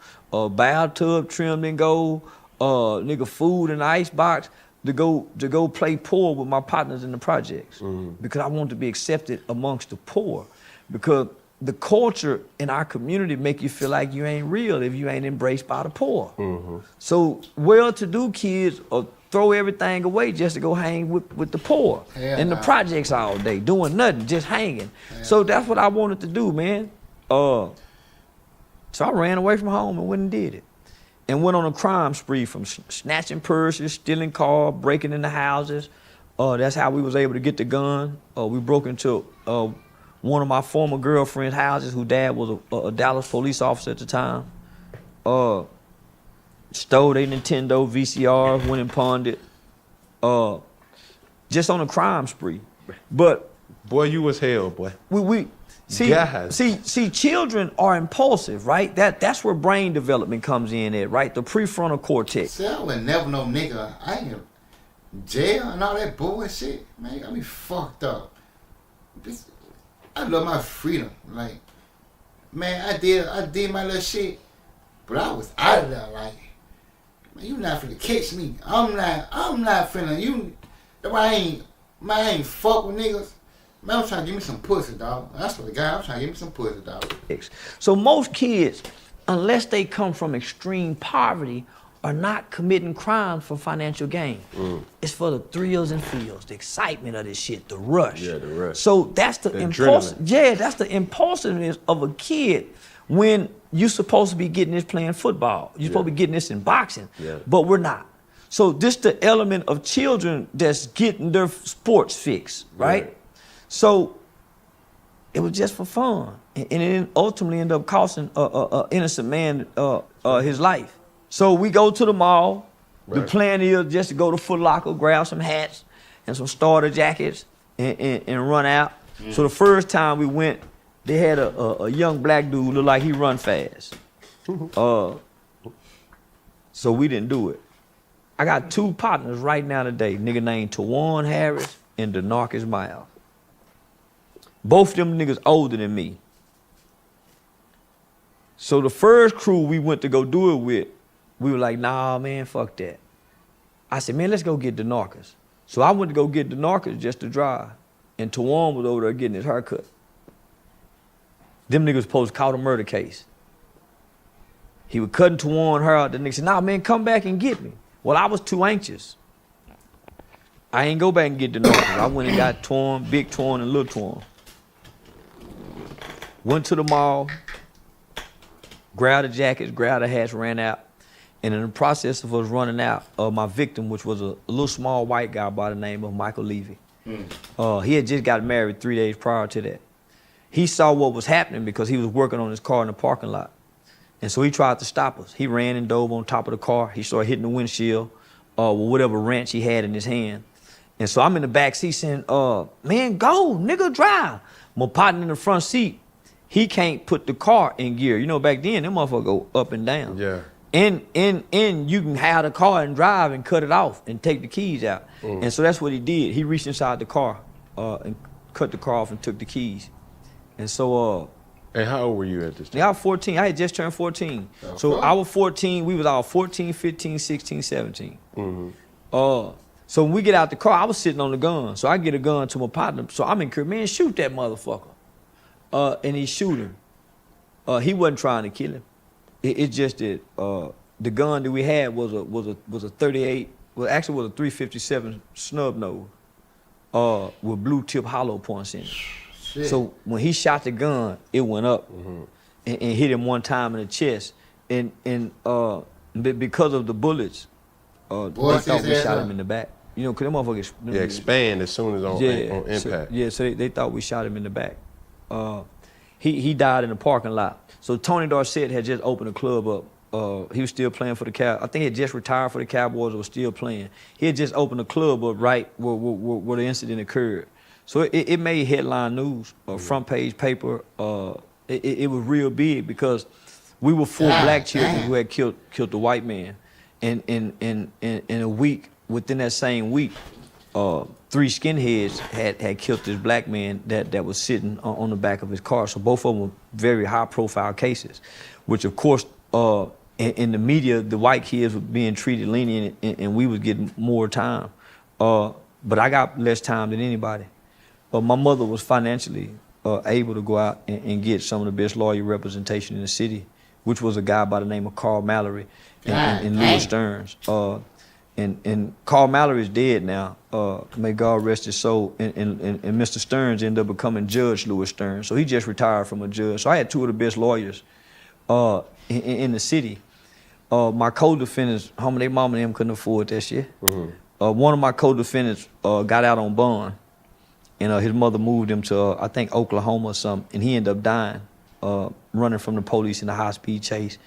bathtub trimmed in gold, nigga, food in the icebox, to go play poor with my partners in the projects. Mm-hmm. Because I wanted to be accepted amongst the poor. Because the culture in our community make you feel like you ain't real if you ain't embraced by the poor. Mm-hmm. So well-to-do kids throw everything away just to go hang with the poor in the projects all day, doing nothing, just hanging. Yeah. So that's what I wanted to do, man. So I ran away from home and went and did it. and went on a crime spree from snatching purses, stealing cars, breaking into houses. That's how we was able to get the gun. We broke into one of my former girlfriend's houses, whose dad was a Dallas police officer at the time. Stole their Nintendo VCR, went and pawned it. Just on a crime spree. But boy, you was hell, boy. We see, children are impulsive, right? That's where brain development comes in at, right? The prefrontal cortex. See, I would never know nigga. I ain't in jail and all that bullshit. Man, got me fucked up. I love my freedom. Like, man, I did my little shit, but I was out of there. Like, man, you not finna catch me. I'm not finna. You, I ain't fuck with niggas. Man, I'm trying to give me some pussy, dog. That's what the guy. I'm trying to give me some pussy, dog. So most kids, unless they come from extreme poverty, are not committing crimes for financial gain. It's for the thrills and feels, the excitement of this shit, the rush. Yeah, the rush. So that's the impulsive. Yeah, that's the impulsiveness of a kid when you're supposed to be getting this playing football. You're supposed to be getting this in boxing, but we're not. So this the element of children that's getting their sports fix, right? So it was just for fun, and it ultimately ended up costing an innocent man his life. So we go to the mall. The plan is just to go to Foot Locker, grab some hats and some starter jackets, and run out. So the first time we went, they had a young black dude look like he run fast. So we didn't do it. I got two partners right now today, nigga named Tawan Harris and Denarcus Miles. Both them niggas older than me. So the first crew we went to go do it with, we were like, nah, man, fuck that. I said, man, let's go get Denarcus. So I went to go get Denarcus just to drive. And Tawan was over there getting his haircut. Them niggas supposed to caught a murder case. He was cutting Tawan hair out. The nigga said, nah, man, come back and get me. Well, I was too anxious. I ain't go back and get Denarcus. I went and got Tawan, Big Tawan, and Little Tawan. Went to the mall, grabbed the jackets, grabbed the hats, ran out. And in the process of us running out, my victim, which was a little small white guy by the name of Michael Levy, he had just got married 3 days prior to that. He saw what was happening because he was working on his car in the parking lot. And so he tried to stop us. He ran and dove on top of the car. He started hitting the windshield with whatever wrench he had in his hand. And so I'm in the back seat saying, man, go, nigga, drive. My partner in the front seat, he can't put the car in gear. You know, back then, them motherfuckers go up and down. Yeah. And you can have the car and drive and cut it off and take the keys out. And so that's what he did. He reached inside the car and cut the car off and took the keys. And so... and how old were you at this time? I was 14. I had just turned 14. Okay. So I was 14. We was all 14, 15, 16, 17. So when we get out the car, I was sitting on the gun. So I get a gun to my partner. So I'm encouraged, man, shoot that motherfucker. And he shoot him. He wasn't trying to kill him. It's just that the gun that we had was a 38. Well, actually, was a 357 snub nose with blue tip hollow points in it. Shit. So when he shot the gun, it went up and hit him one time in the chest. And because of the bullets, they thought we shot him in the back. You know, because them motherfuckers expand as soon as on impact. So they thought we shot him in the back. He died in the parking lot. So Tony Dorsett had just opened a club up. He was still playing for the Cowboys. I think he had just retired for the Cowboys or was still playing. He had just opened a club up right where the incident occurred. So it made headline news, front page paper. It was real big because we were 4 black children who had killed the white man. And in a week, within that same week, 3 skinheads had killed this black man that was sitting on the back of his car. So both of them were very high profile cases, which of course, in the media, the white kids were being treated lenient and we was getting more time. But I got less time than anybody. My mother was financially able to go out and get some of the best lawyer representation in the city, which was a guy by the name of Carl Mallory and Louis Stearns. And Carl Mallory is dead now. May God rest his soul. And Mr. Stearns ended up becoming Judge Louis Stearns. So he just retired from a judge. So I had 2 of the best lawyers in the city. My co-defendants, homie, they mama and them couldn't afford that shit. One of my co-defendants got out on bond, and his mother moved him to, I think, Oklahoma or something, and he ended up dying, running from the police in a high-speed chase.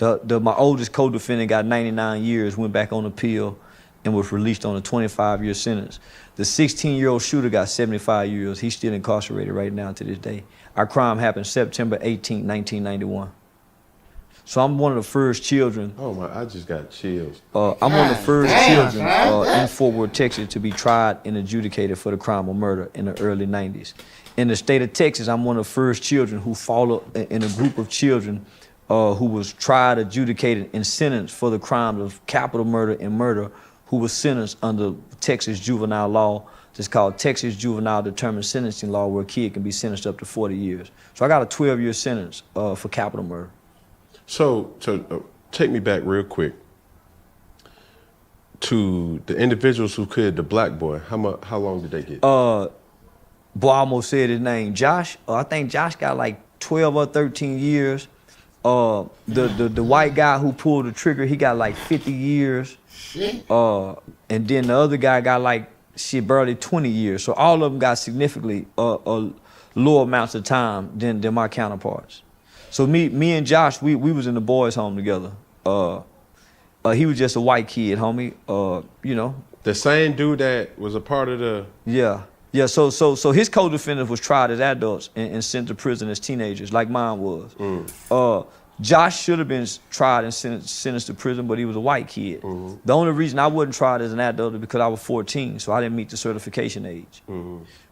My oldest co-defendant got 99 years, went back on appeal, and was released on a 25-year sentence. The 16-year-old shooter got 75 years. He's still incarcerated right now to this day. Our crime happened September 18, 1991. So I'm one of the first children. Oh my, I just got chills. I'm one of the first children in Fort Worth, Texas to be tried and adjudicated for the crime of murder in the early 90s. In the state of Texas, I'm one of the first children who followed in a group of children who was tried, adjudicated, and sentenced for the crimes of capital murder and murder, who was sentenced under Texas juvenile law. It's called Texas Juvenile Determined Sentencing Law, where a kid can be sentenced up to 40 years. So I got a 12-year sentence for capital murder. So take me back real quick to the individuals who killed the black boy. How long did they get? Boy, I almost said his name. Josh. I think Josh got like 12 or 13 years. The white guy who pulled the trigger, he got like 50 years. Shit. And then the other guy got like barely 20 years. So all of them got significantly lower amounts of time than my counterparts. So me and Josh, we was in the boys' home together. He was just a white kid, homie. You know. The same dude that was a part of the. Yeah. So his co-defendant was tried as adults and sent to prison as teenagers, like mine was. Josh should have been tried and sentenced to prison, but he was a white kid. The only reason I wasn't tried as an adult is because I was 14, so I didn't meet the certification age.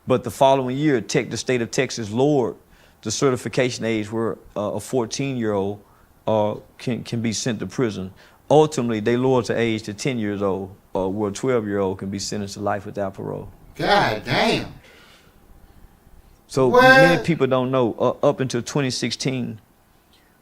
But the following year, the state of Texas lowered the certification age where a 14-year-old can be sent to prison. Ultimately, they lowered the age to 10 years old, where a 12-year-old can be sentenced to life without parole. God damn. So many people don't know, up until 2016,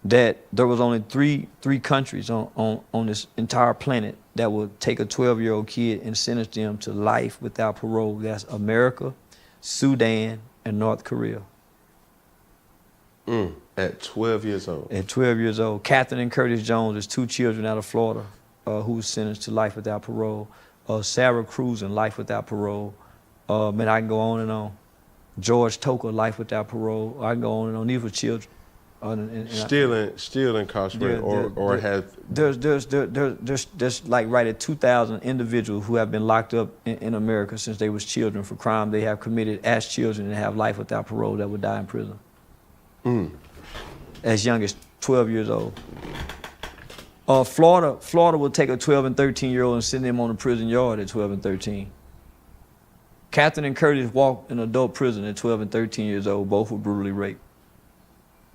that there was only three countries on this entire planet that would take a 12-year-old kid and sentence them to life without parole. That's America, Sudan, and North Korea. At 12 years old. At 12 years old. Catherine and Curtis Jones is two children out of Florida who was sentenced to life without parole. Sarah Cruz in life without parole. Man, I can go on and on. George Toker, life without parole. I can go on and on. These were children. Still incarcerated or have. There's like right at 2,000 individuals who have been locked up in America since they was children for crime they have committed as children and have life without parole that would die in prison. As young as 12 years old. Florida will take a 12 and 13-year-old and send them on a prison yard at 12 and 13. Catherine and Curtis walked in adult prison at 12 and 13 years old. Both were brutally raped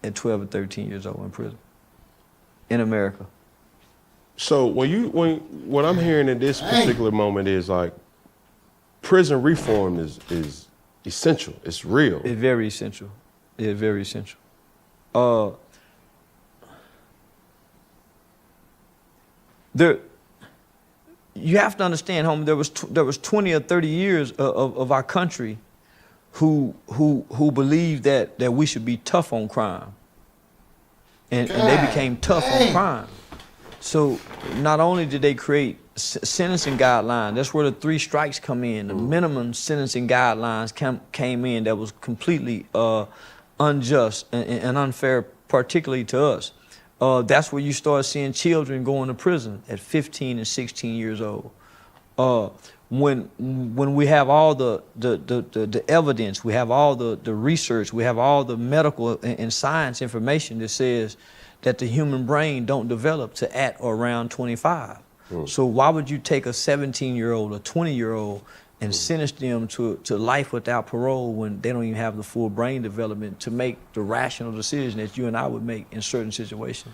at 12 and 13 years old in prison in America. So what I'm hearing in this particular moment is like prison reform is essential. It's real. It's very essential. It's very essential. You have to understand, homie, there was 20 or 30 years of our country who believed that we should be tough on crime. And they became tough on crime. So not only did they create sentencing guidelines, that's where the 3 strikes come in. The minimum sentencing guidelines came in that was completely unjust and unfair, particularly to us. That's where you start seeing children going to prison at 15 and 16 years old. When we have all the evidence, we have all the research, we have all the medical and science information that says that the human brain don't develop to at or around 25. So why would you take a 17-year-old, a 20-year-old, and sentence them to life without parole when they don't even have the full brain development to make the rational decision that you and I would make in certain situations?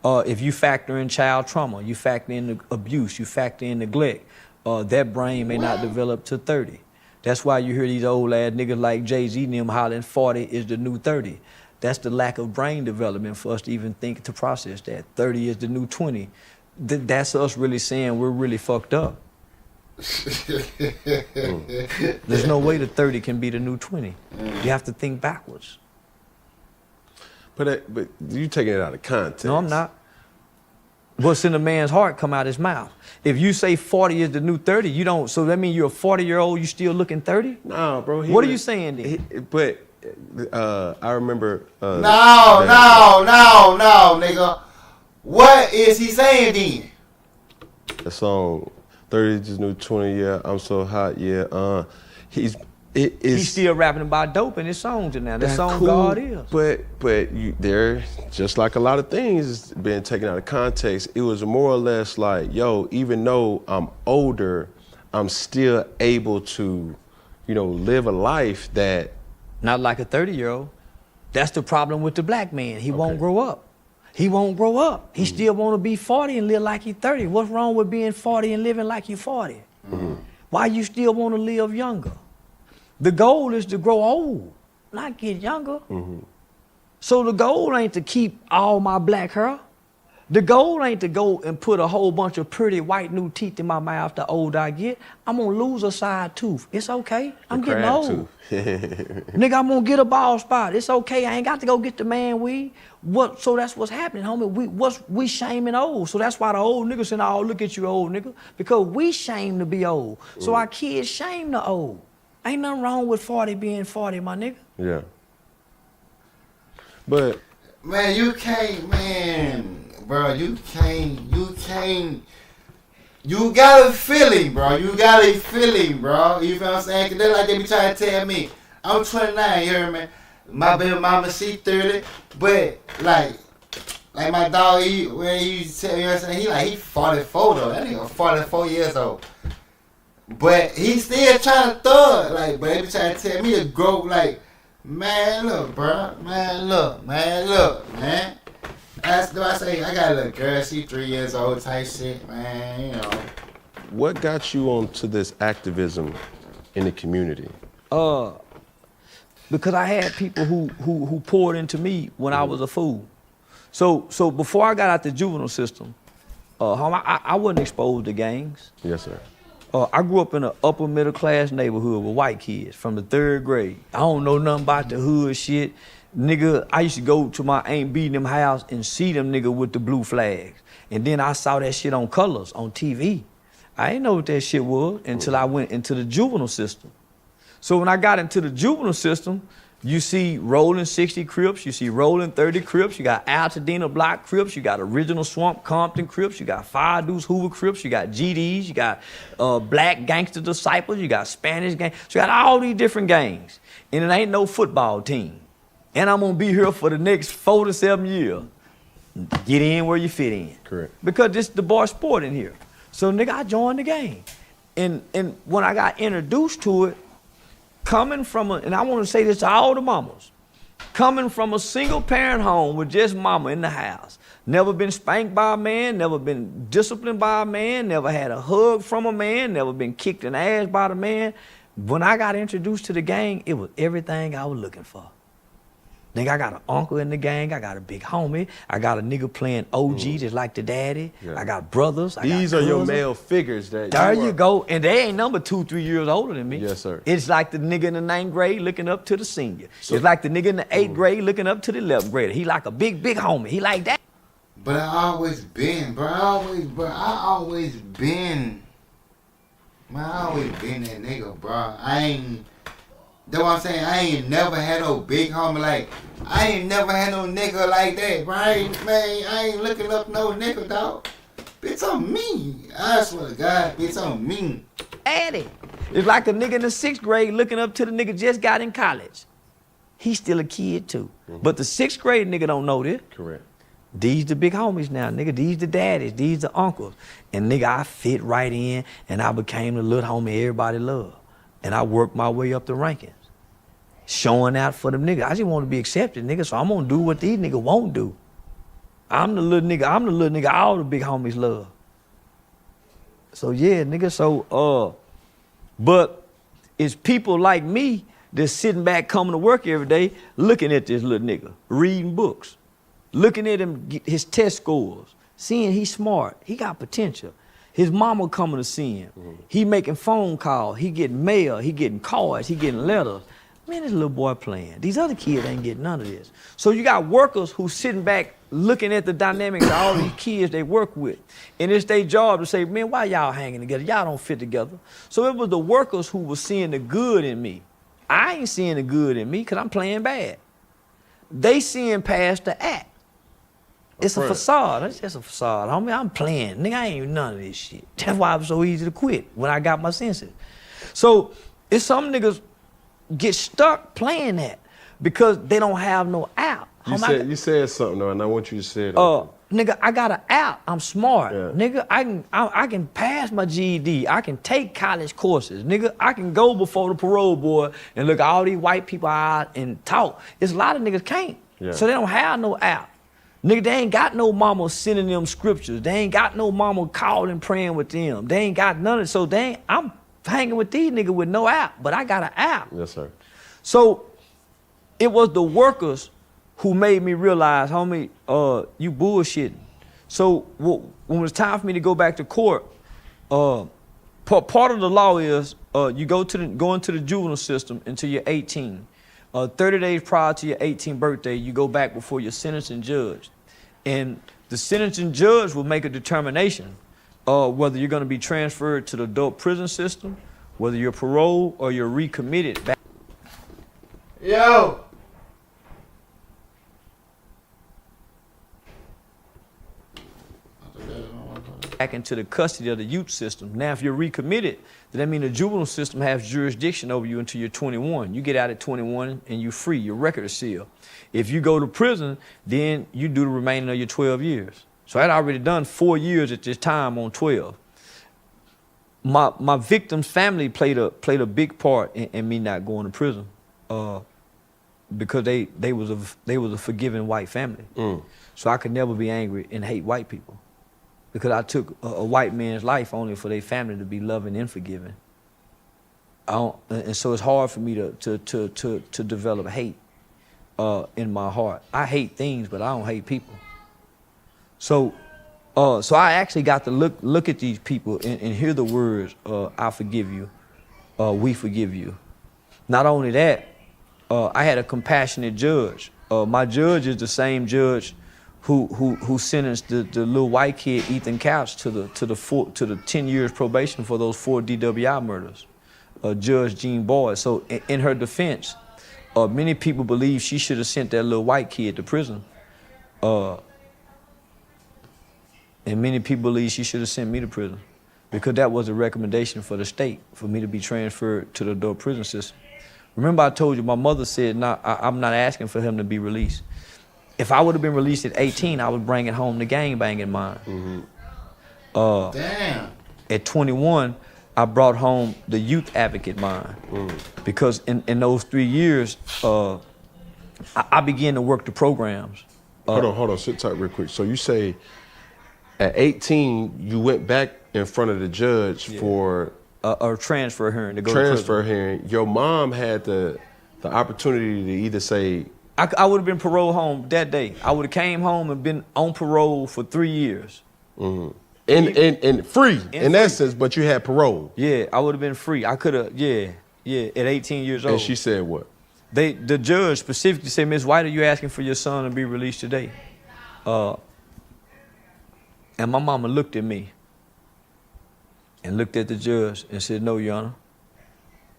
If you factor in child trauma, you factor in the abuse, you factor in neglect, that brain may not develop to 30. That's why you hear these old ass niggas like Jay-Z and them hollering 40 is the new 30. That's the lack of brain development for us to even think to process that. 30 is the new 20. That's us really saying we're really fucked up. There's no way the 30 can be the new 20. You have to think backwards. But you taking it out of context. No, I'm not. What's in a man's heart come out his mouth. If you say 40 is the new 30, you don't. So that means you're a 40-year-old. You still looking 30? No, bro. What are you saying then? But I remember. No, nigga. What is he saying then? The song 30 is the new 20. Yeah, I'm so hot. Yeah. He's still rapping about dope in his songs now. That song cool, God is. But they're just like a lot of things being taken out of context. It was more or less like, yo, even though I'm older, I'm still able to, live a life that. Not like a 30-year-old. That's the problem with the black man. He won't grow up. He won't grow up. He still want to be 40 and live like he's 30. What's wrong with being 40 and living like you're 40? Why you still want to live younger? The goal is to grow old, not get younger. So the goal ain't to keep all my black hair. The goal ain't to go and put a whole bunch of pretty white new teeth in my mouth the older I get. I'm gonna lose a side tooth. It's okay. I'm getting old. Nigga, I'm gonna get a bald spot. It's okay. I ain't got to go get the man weed. So that's what's happening, homie. We shaming old. So that's why the old niggas saying, oh, look at you, old nigga. Because we shame to be old. So our kids shame the old. Ain't nothing wrong with 40 being 40, my nigga. Yeah. But man, you can't, bro. You can't. You got a feeling, bro. You got a feeling, bro. You feel what I'm saying? Cause they like they be trying to tell me, I'm 29, you hear me? My baby mama, she 30, but like my dog, when he tell me, you know what I'm saying? He 44 though. That nigga 44 years old. But he still trying to thug, but they be trying to tell me to grow, man, look, bro, man. That's what I say. I got a little girl, she 3 years old, type shit, man, What got you onto this activism in the community? Because I had people who poured into me when I was a fool. So before I got out the juvenile system, I wasn't exposed to gangs. Yes, sir. I grew up in an upper middle class neighborhood with white kids from the 3rd grade. I don't know nothing about the hood shit. Nigga, I used to go to my Aunt B them house and see them nigga with the blue flags. And then I saw that shit on Colors, on TV. I didn't know what that shit was until I went into the juvenile system. So when I got into the juvenile system, you see rolling 60 Crips, you see rolling 30 Crips, you got Altadena Block Crips, you got original Swamp Compton Crips, you got Fire Deuce Hoover Crips, you got GDs, you got Black Gangster Disciples, you got Spanish Gang. So you got all these different gangs. And it ain't no football team. And I'm gonna be here for the next 4 to 7 years. Get in where you fit in. Correct. Because this is the boy sport in here. So nigga, I joined the game. And when I got introduced to it, coming from and I want to say this to all the mamas, coming from a single parent home with just mama in the house, never been spanked by a man, never been disciplined by a man, never had a hug from a man, never been kicked in the ass by the man. When I got introduced to the gang, it was everything I was looking for. Nigga, I got an uncle in the gang. I got a big homie. I got a nigga playing OG just like the daddy. Yeah. I got brothers. These are your male figures. There you go. And they ain't number 2, 3 years older than me. Yes, sir. It's like the nigga in the 9th grade looking up to the senior. It's like the nigga in the 8th grade looking up to the 11th grader. He like a big homie. He like that. But I always been that nigga, bro. That's what I'm saying. I ain't never had no big homie I ain't never had no nigga like that, right? Man, I ain't looking up no nigga, dog. Bitch, on me. I swear to God, bitch, on me. Addy. It's like a nigga in the 6th grade looking up to the nigga just got in college. He's still a kid too. But the 6th grade nigga don't know this. Correct. These the big homies now, nigga. These the daddies. These the uncles. And nigga, I fit right in and I became the little homie everybody loved. And I worked my way up the rankings. Showing out for them niggas. I just want to be accepted, nigga, so I'm gonna do what these niggas won't do. I'm the little nigga all the big homies love. So yeah, nigga, but it's people like me that's sitting back coming to work every day looking at this little nigga, reading books, looking at him, his test scores, seeing he's smart, he got potential. His mama coming to see him. He making phone calls, he getting mail, he getting cards, he getting letters. Man, this little boy playing. These other kids ain't getting none of this. So you got workers who sitting back looking at the dynamics of all these kids they work with. And it's their job to say, man, why y'all hanging together? Y'all don't fit together. So it was the workers who were seeing the good in me. I ain't seeing the good in me because I'm playing bad. They seeing past the act. It's a facade. It's just a facade. Homie, I'm playing. Nigga, I ain't even none of this shit. That's why it was so easy to quit when I got my senses. So it's some niggas get stuck playing that because they don't have no out. You said something though, and I want you to say it. Nigga, I got an out. I'm smart. Yeah. Nigga, I can pass my GED. I can take college courses. Nigga, I can go before the parole board and look all these white people out and talk. There's a lot of niggas can't. Yeah. So they don't have no out. Nigga, they ain't got no mama sending them scriptures. They ain't got no mama calling praying with them. They ain't got none of it. So I'm hanging with these niggas with no out, but I got an out. Yes, sir. So it was the workers who made me realize, homie, you bullshitting. So when it was time for me to go back to court, part of the law is you go into the juvenile system until you're 18. 30 days prior to your 18th birthday, you go back before your sentencing judge. And the sentencing judge will make a determination whether you're going to be transferred to the adult prison system, whether you're paroled or you're recommitted back. Yo! Back into the custody of the youth system. Now, if you're recommitted, then that means the juvenile system has jurisdiction over you until you're 21. You get out at 21 and you're free. Your record is sealed. If you go to prison, then you do the remaining of your 12 years. So I'd already done 4 years at this time on 12. My victim's family played a big part in me not going to prison because they was a forgiving white family. So I could never be angry and hate white people. Because I took a white man's life only for their family to be loving and forgiving. And so it's hard for me to develop hate in my heart. I hate things, but I don't hate people. So I actually got to look at these people and hear the words, I forgive you, we forgive you. Not only that, I had a compassionate judge. My judge is the same judge who sentenced the little white kid Ethan Couch to the 10 years probation for those 4 DWI murders, Judge Jean Boyd. So in her defense, many people believe she should have sent that little white kid to prison, and many people believe she should have sent me to prison because that was a recommendation for the state for me to be transferred to the adult prison system. Remember I told you my mother said, "No, I'm not asking for him to be released." If I would have been released at 18, I was bringing home the gangbanging mind. Damn. At 21, I brought home the youth advocate mind. Because in those 3 years, I began to work the programs. Hold on, sit tight real quick. So you say at 18, you went back in front of the judge for a transfer hearing to go to transfer prison. hearing. Your mom had the opportunity to either say, I would have been paroled home that day. I would have came home and been on parole for 3 years. and free in essence, but you had parole. Yeah, I would have been free. I could have, at 18 years old. And she said what? The judge specifically said, Ms. White, are you asking for your son to be released today? And my mama looked at me and looked at the judge and said, no, Your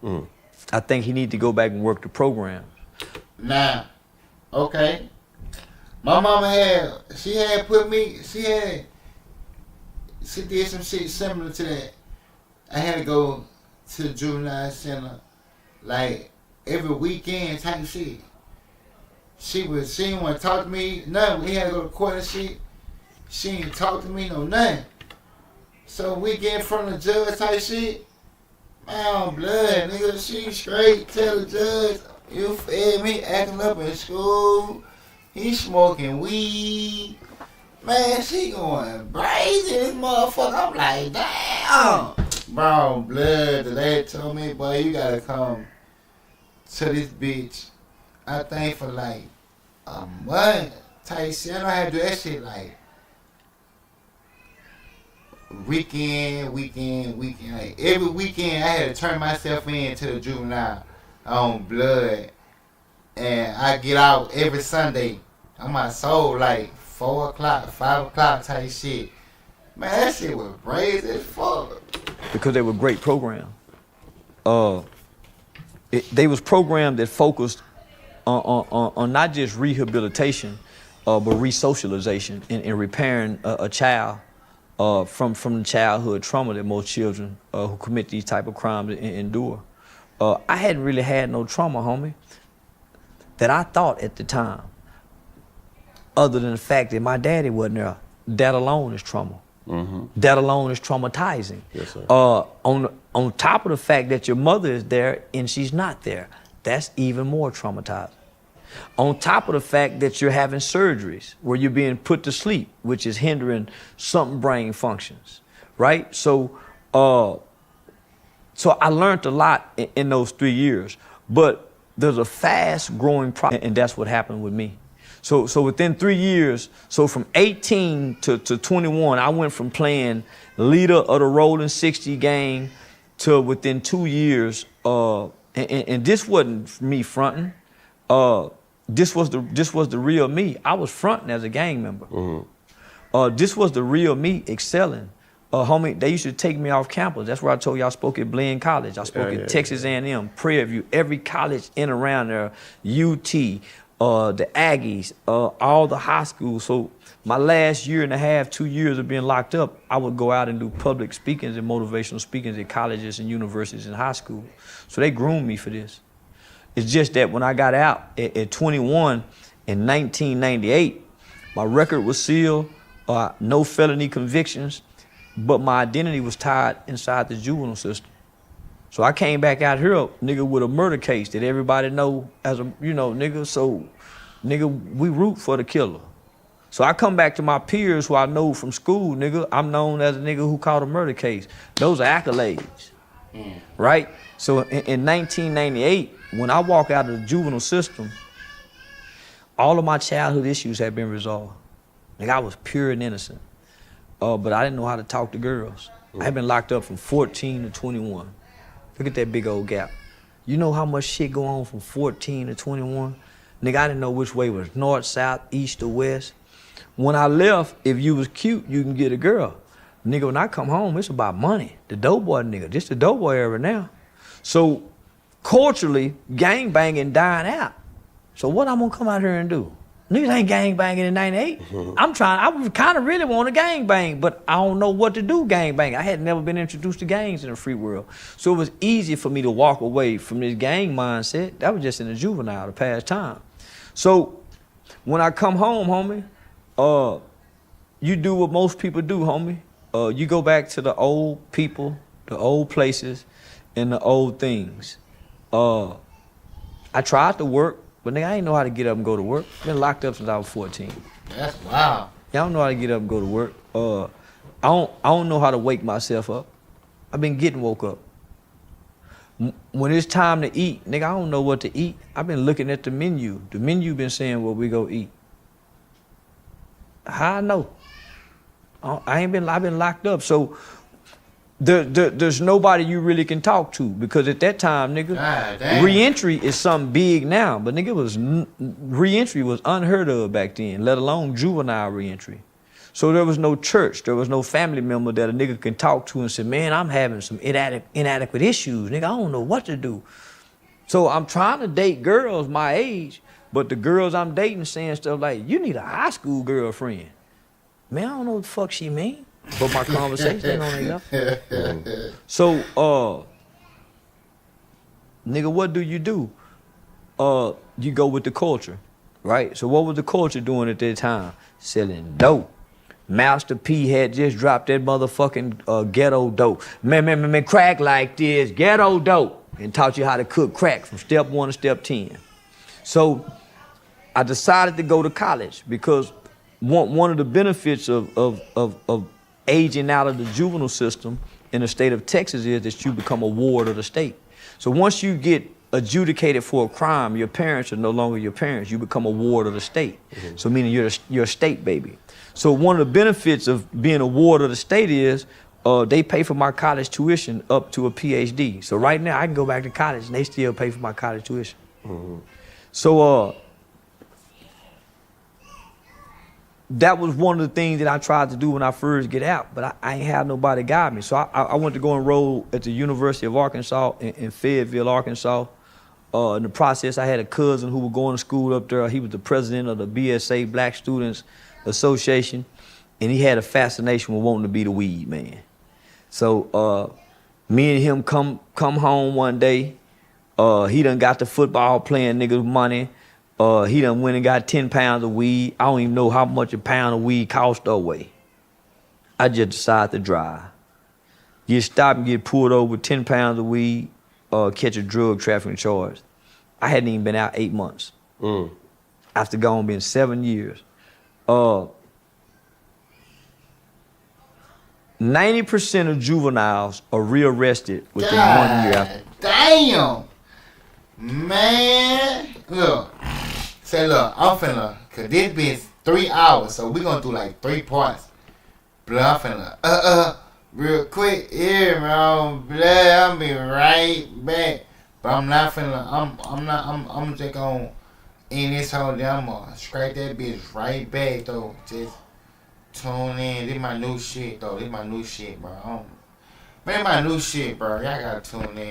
Honor. I think he need to go back and work the program. Nah. Okay. My mama she did some shit similar to that. I had to go to the juvenile center like every weekend type shit. She didn't want to talk to me, nothing. We had to go to court and shit. She didn't talk to me, no nothing. So we get in front of the judge type shit. Man, blood, nigga, she straight tell the judge, you fed me acting up in school. He smoking weed. Man, she going crazy, this motherfucker. I'm like, damn. Bro, blood, the lady told me, boy, you gotta come to this bitch. I think for like a month. Type shit. I know how to do that shit like weekend. Like every weekend I had to turn myself in to the juvenile on blood. And I get out every Sunday. On my soul like 4 o'clock, 5 o'clock type shit. Man, that shit was crazy as fuck. Because they were great programs. They was programs that focused on not just rehabilitation, but re-socialization and repairing a child from the childhood trauma that most children who commit these type of crimes endure. I hadn't really had no trauma, homie, that I thought at the time, other than the fact that my daddy wasn't there. That alone is trauma. Mm-hmm. That alone is traumatizing. Yes, sir. On top of the fact that your mother is there and she's not there, that's even more traumatizing. On top of the fact that you're having surgeries where you're being put to sleep, which is hindering some brain functions, right? So I learned a lot in those 3 years, but there's a fast growing problem, and that's what happened with me. So within 3 years, so from 18 to 21, I went from playing leader of the Rolling 60 gang to within 2 years, and this wasn't me fronting. This was the real me. I was fronting as a gang member. Mm-hmm. This was the real me excelling. Homie, they used to take me off campus. That's where I told you I spoke at Blaine College. I spoke at Texas A&M, Prairie View, every college in and around there, UT, the Aggies, all the high schools. So my last year and a half, 2 years of being locked up, I would go out and do public speakings and motivational speakings at colleges and universities and high schools. So they groomed me for this. It's just that when I got out at 21 in 1998, my record was sealed, no felony convictions, but my identity was tied inside the juvenile system. So I came back out here, nigga, with a murder case that everybody know as a, nigga, so, nigga, we root for the killer. So I come back to my peers who I know from school, nigga, I'm known as a nigga who caught a murder case. Those are accolades, right? So in 1998, when I walk out of the juvenile system, all of my childhood issues had been resolved. Like I was pure and innocent, but I didn't know how to talk to girls. I had been locked up from 14 to 21. Look at that big old gap. You know how much shit go on from 14 to 21? Nigga, I didn't know which way was north, south, east, or west. When I left, if you was cute, you can get a girl. Nigga, when I come home, it's about money. The dope boy nigga, this the dope boy era now. So culturally, gang banging dying out. So what I'm gonna come out here and do? Niggas ain't gang banging in 98. I kind of really want to gang bang, but I don't know what to do gang bang. I had never been introduced to gangs in the free world. So it was easy for me to walk away from this gang mindset. That was just in the juvenile, the past time. So when I come home, homie, you do what most people do, homie. You go back to the old people, the old places, and the old things. I tried to work, but nigga, I ain't know how to get up and go to work. Been locked up since I was 14. That's wild. Yeah, I don't know how to get up and go to work. I don't know how to wake myself up. I've been getting woke up. When it's time to eat, nigga, I don't know what to eat. I've been looking at the menu. The menu been saying what we go eat. How I know? I've been locked up. So there's nobody you really can talk to, because at that time, nigga, re-entry is something big now, but nigga, re-entry was unheard of back then, let alone juvenile re-entry. So there was no church, there was no family member that a nigga can talk to and say, man, I'm having some inadequate issues, nigga, I don't know what to do. So I'm trying to date girls my age, but the girls I'm dating saying stuff like, you need a high school girlfriend. Man, I don't know what the fuck she mean. But my conversation on it. So, nigga, what do? You go with the culture, right? So what was the culture doing at that time? Selling dope. Master P had just dropped that motherfucking ghetto dope. Man, crack like this, ghetto dope. And taught you how to cook crack from step 1 to step 10. So I decided to go to college because one of the benefits of aging out of the juvenile system in the state of Texas is that you become a ward of the state. So once you get adjudicated for a crime, your parents are no longer your parents. You become a ward of the state. Mm-hmm. So meaning you're a state baby. So one of the benefits of being a ward of the state is they pay for my college tuition up to a PhD. So right now I can go back to college and they still pay for my college tuition. Mm-hmm. So that was one of the things that I tried to do when I first get out, but I ain't had nobody guide me. So I went to go enroll at the University of Arkansas in Fayetteville, Arkansas. In the process, I had a cousin who was going to school up there. He was the president of the BSA, Black Students Association, and he had a fascination with wanting to be the weed man. So me and him come home one day. He done got the football playing niggas money. He done went and got 10 pounds of weed. I don't even know how much a pound of weed cost away. I just decided to drive. Get stopped and get pulled over with 10 pounds of weed, catch a drug trafficking charge. I hadn't even been out 8 months. After gone been 7 years. 90% of juveniles are rearrested within 1 year after. Damn! Man! Look. Say, look, I'm finna, cause this bitch 3 hours, so we gonna do like 3 parts. Blood, I'm finna, real quick, here, man, blood, I'll be right back. But I'm not finna, I'm just gonna end this whole damn, I'm gonna scrape that bitch right back, though. Just tune in. This my new shit, though. This my new shit, bro. Man, my new shit, bro. Y'all gotta tune in.